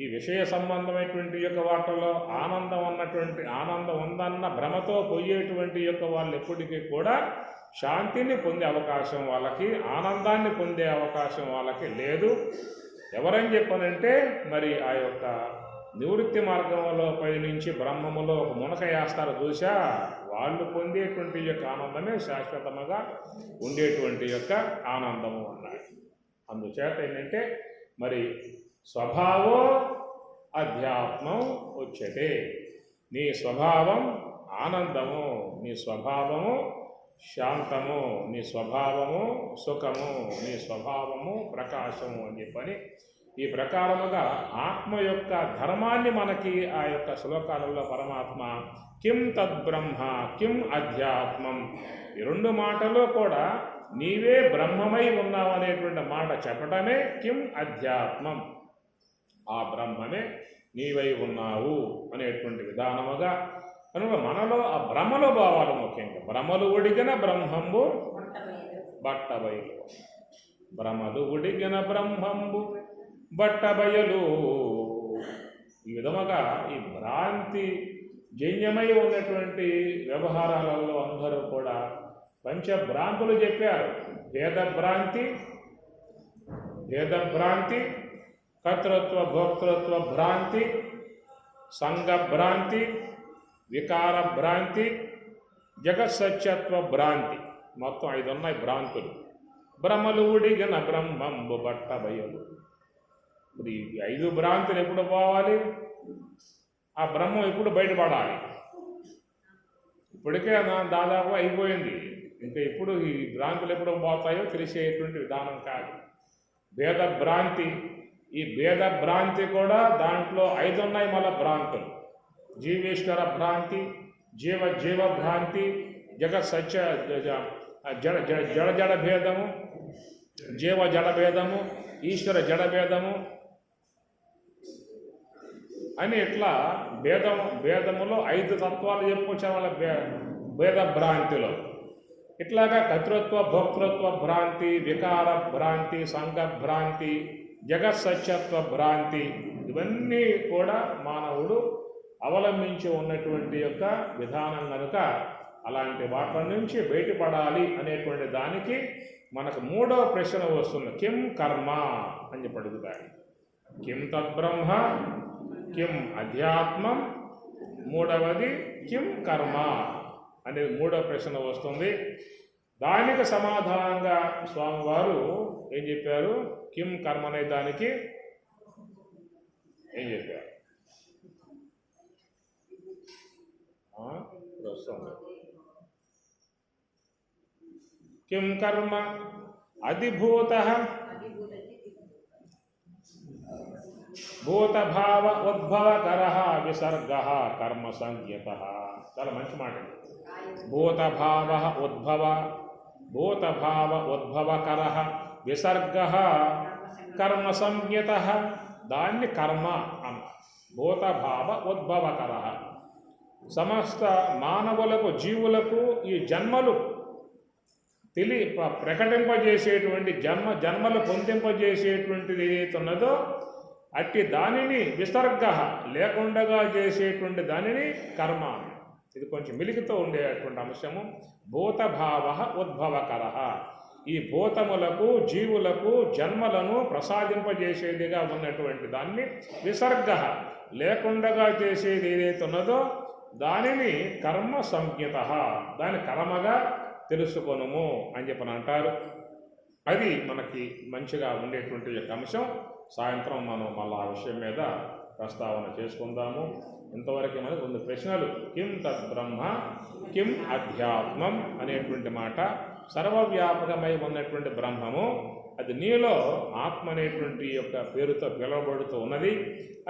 S1: ఈ విషయ సంబంధమైనటువంటి యొక్క వాటిలో ఆనందం ఉందన్న భ్రమతో పోయేటువంటి యొక్క వాళ్ళు ఎప్పటికీ కూడా శాంతిని పొందే అవకాశం వాళ్ళకి, ఆనందాన్ని పొందే అవకాశం వాళ్ళకి లేదు. ఎవరని చెప్పనంటే మరి ఆ యొక్క నివృత్తి మార్గంలో పయనించి బ్రహ్మములో ఒక మునక వేస్తారు చూసా, వాళ్ళు పొందేటువంటి యొక్క ఆనందమే శాశ్వతముగా ఉండేటువంటి యొక్క ఆనందము అన్నాడు. అందుచేత ఏంటంటే మరి స్వభావో అధ్యాత్మం ఉచ్యతే. నీ స్వభావం ఆనందము, నీ స్వభావము శాంతము, నీ స్వభావము సుఖము, నీ స్వభావము ప్రకాశము అని చెప్పని ఈ ప్రకారముగా ఆత్మ యొక్క ధర్మాన్ని మనకి ఆ యొక్క శ్లోకాలలో పరమాత్మ కిం తద్బ్రహ్మ కిం అధ్యాత్మం ఈ రెండు మాటలు కూడా నీవే బ్రహ్మమై ఉన్నావు అనేటువంటి మాట చెప్పటమే కిం అధ్యాత్మం, ఆ బ్రహ్మమే నీవై ఉన్నావు అనేటువంటి విధానముగా. కనుక మనలో ఆ భ్రమలు భావాలు ముఖ్యంగా భ్రమలు ఉడిగిన బ్రహ్మంబు బట్టబయలు, భ్రమలు ఉడిగిన బ్రహ్మంబు బట్టబయలు. ఈ విధముగా ఈ భ్రాంతి జన్యమై ఉన్నటువంటి వ్యవహారాలలో అందరూ కూడా పంచభ్రాంతులు చెప్పారు. భేదభ్రాంతి, కర్తృత్వ భోక్తృత్వ భ్రాంతి, సంఘభ్రాంతి, వికార భ్రాంతి, జగత్సత్యత్వ భ్రాంతి. మొత్తం 5 ఉన్నాయి భ్రాంతులు. భ్రమలు ఉడిగిన బ్రహ్మంబు బట్టబయలు. ఇప్పుడు ఈ 5 భ్రాంతులు ఎప్పుడు పోవాలి? ఆ బ్రహ్మం ఎప్పుడు బయటపడాలి? ఇప్పటికే దాదాపు అయిపోయింది. ఇంకా ఇప్పుడు ఈ భ్రాంతులు ఎప్పుడు పోతాయో తెలిసేటువంటి విధానం కాదు. భేదభ్రాంతి, ఈ భేదభ్రాంతి కూడా దాంట్లో 5 ఉన్నాయి మళ్ళా భ్రాంతులు. జీవేశ్వర భ్రాంతి, జీవ భ్రాంతి, జగత్ సత్య జడ భేదము, జీవ జడ భేదము, ఈశ్వర జడ భేదము అని ఇట్లా భేదములో 5 తత్వాలు చెప్పుకొచ్చే వాళ్ళ భేద భ్రాంతిలో. ఇట్లాగా కర్తృత్వ భోక్తృత్వ భ్రాంతి, వికార భ్రాంతి, సంఘ భ్రాంతి, జగత్ సత్యత్వ భ్రాంతి, ఇవన్నీ కూడా మానవుడు అవలంబించి ఉన్నటువంటి యొక్క విధానం కనుక అలాంటి వాటి నుంచి బయటపడాలి అనేటువంటి దానికి మనకు 3వ ప్రశ్న వస్తుంది. కిం కర్మ అని చెప్పి అడుగుతాడు. కిం తద్బ్రహ్మ కిం అధ్యాత్మం, 3వది కిం కర్మ అనేది 3వ ప్రశ్న వస్తుంది. దానికి సమాధానంగా స్వామివారు ఏం చెప్పారు? కిం కర్మ అనే దానికి ఏం చెప్పారు? కిం కర్మ అధిభూత భూతభావ ఉద్భవకర విసర్గ కర్మ సంజ్ఞత. చాలా మంచి మాట. భూతభావ ఉద్భవకర విసర్గ కర్మ సంజ్ఞత. దాన్ని కర్మ అన్న. భూతభావ ఉద్భవకర, సమస్త మానవులకు జీవులకు ఈ జన్మలు ప్రకటింపజేసేటువంటి జన్మలు పొందింపజేసేటువంటిది ఏదైతే ఉన్నదో అట్టి దానిని విసర్గ లేకుండగా చేసేటువంటి దానిని కర్మ. ఇది కొంచెం మిలికితో ఉండేటువంటి అంశము. భూతభావ ఉద్భవకర, ఈ భూతములకు జీవులకు జన్మలను ప్రసాదింపజేసేదిగా ఉన్నటువంటి దాన్ని విసర్గ లేకుండగా చేసేది ఏదైతే ఉన్నదో దానిని కర్మ సంజ్ఞత, దాని కర్మగా తెలుసుకొనుము అని చెప్పని అంటారు. అది మనకి మంచిగా ఉండేటువంటి యొక్క అంశం. సాయంత్రం మనం మళ్ళీ ఆ విషయం మీద ప్రస్తావన చేసుకుందాము. ఇంతవరకు మనకు 2 ప్రశ్నలు. కిం తద్బ్రహ్మ కిం అధ్యాత్మం అనేటువంటి మాట. సర్వవ్యాపకమై ఉన్నటువంటి బ్రహ్మము అది నీలో ఆత్మ అనేటువంటి యొక్క పేరుతో పిలువబడుతూ ఉన్నది.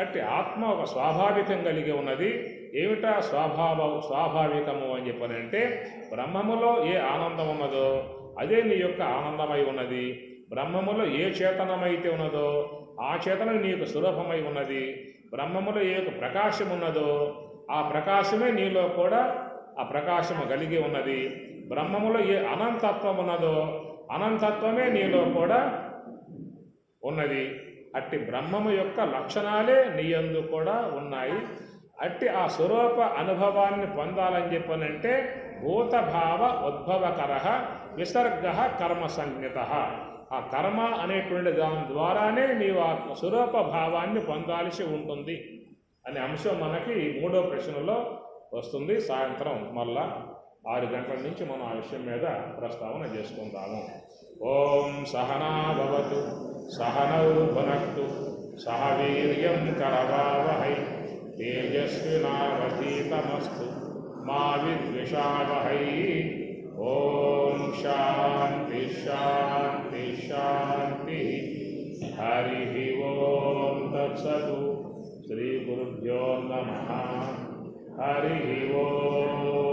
S1: అట్టి ఆత్మ ఒక స్వాభావికం కలిగి ఉన్నది. ఏమిటా స్వాభావికము అని చెప్పనంటే బ్రహ్మములో ఏ ఆనందం ఉన్నదో అదే నీ యొక్క ఆనందమై ఉన్నది. బ్రహ్మములో ఏ చేతనమైతే ఉన్నదో ఆ చేతనం నీకు సులభమై ఉన్నది. బ్రహ్మములో ఏ యొక్క ప్రకాశం ఉన్నదో ఆ ప్రకాశమే నీలో కూడా ఆ ప్రకాశము కలిగి ఉన్నది. బ్రహ్మములో ఏ అనంతత్వం ఉన్నదో అనంతత్వమే నీలో కూడా ఉన్నది. అట్టి బ్రహ్మము యొక్క లక్షణాలే నీయందు కూడా ఉన్నాయి. అట్టి ఆ స్వరూప అనుభవాన్ని పొందాలని చెప్పనంటే భూతభావ ఉద్భవకర విసర్గ కర్మ సంజ్ఞత. ఆ కర్మ అనేటువంటి దాని ద్వారానే నీవు ఆ స్వరూప భావాన్ని పొందాల్సి ఉంటుంది అనే అంశం మనకి 3వ ప్రశ్నలో వస్తుంది. సాయంత్రం మళ్ళా 6 గంటల నుంచి మనం ఆ విషయం మీద ప్రస్తావన చేసుకుందాము. ఓం సహనా భవతు సహనౌ భునక్తు సహ వీర్యం కరవావహై తేజస్వినావధీతమస్తు మా విద్విషావహై. ఓం శాంతి శాంతి శాంతి. హరి ఓం తత్సతు. శ్రీ గురుభ్యో నమః. హరి ఓం.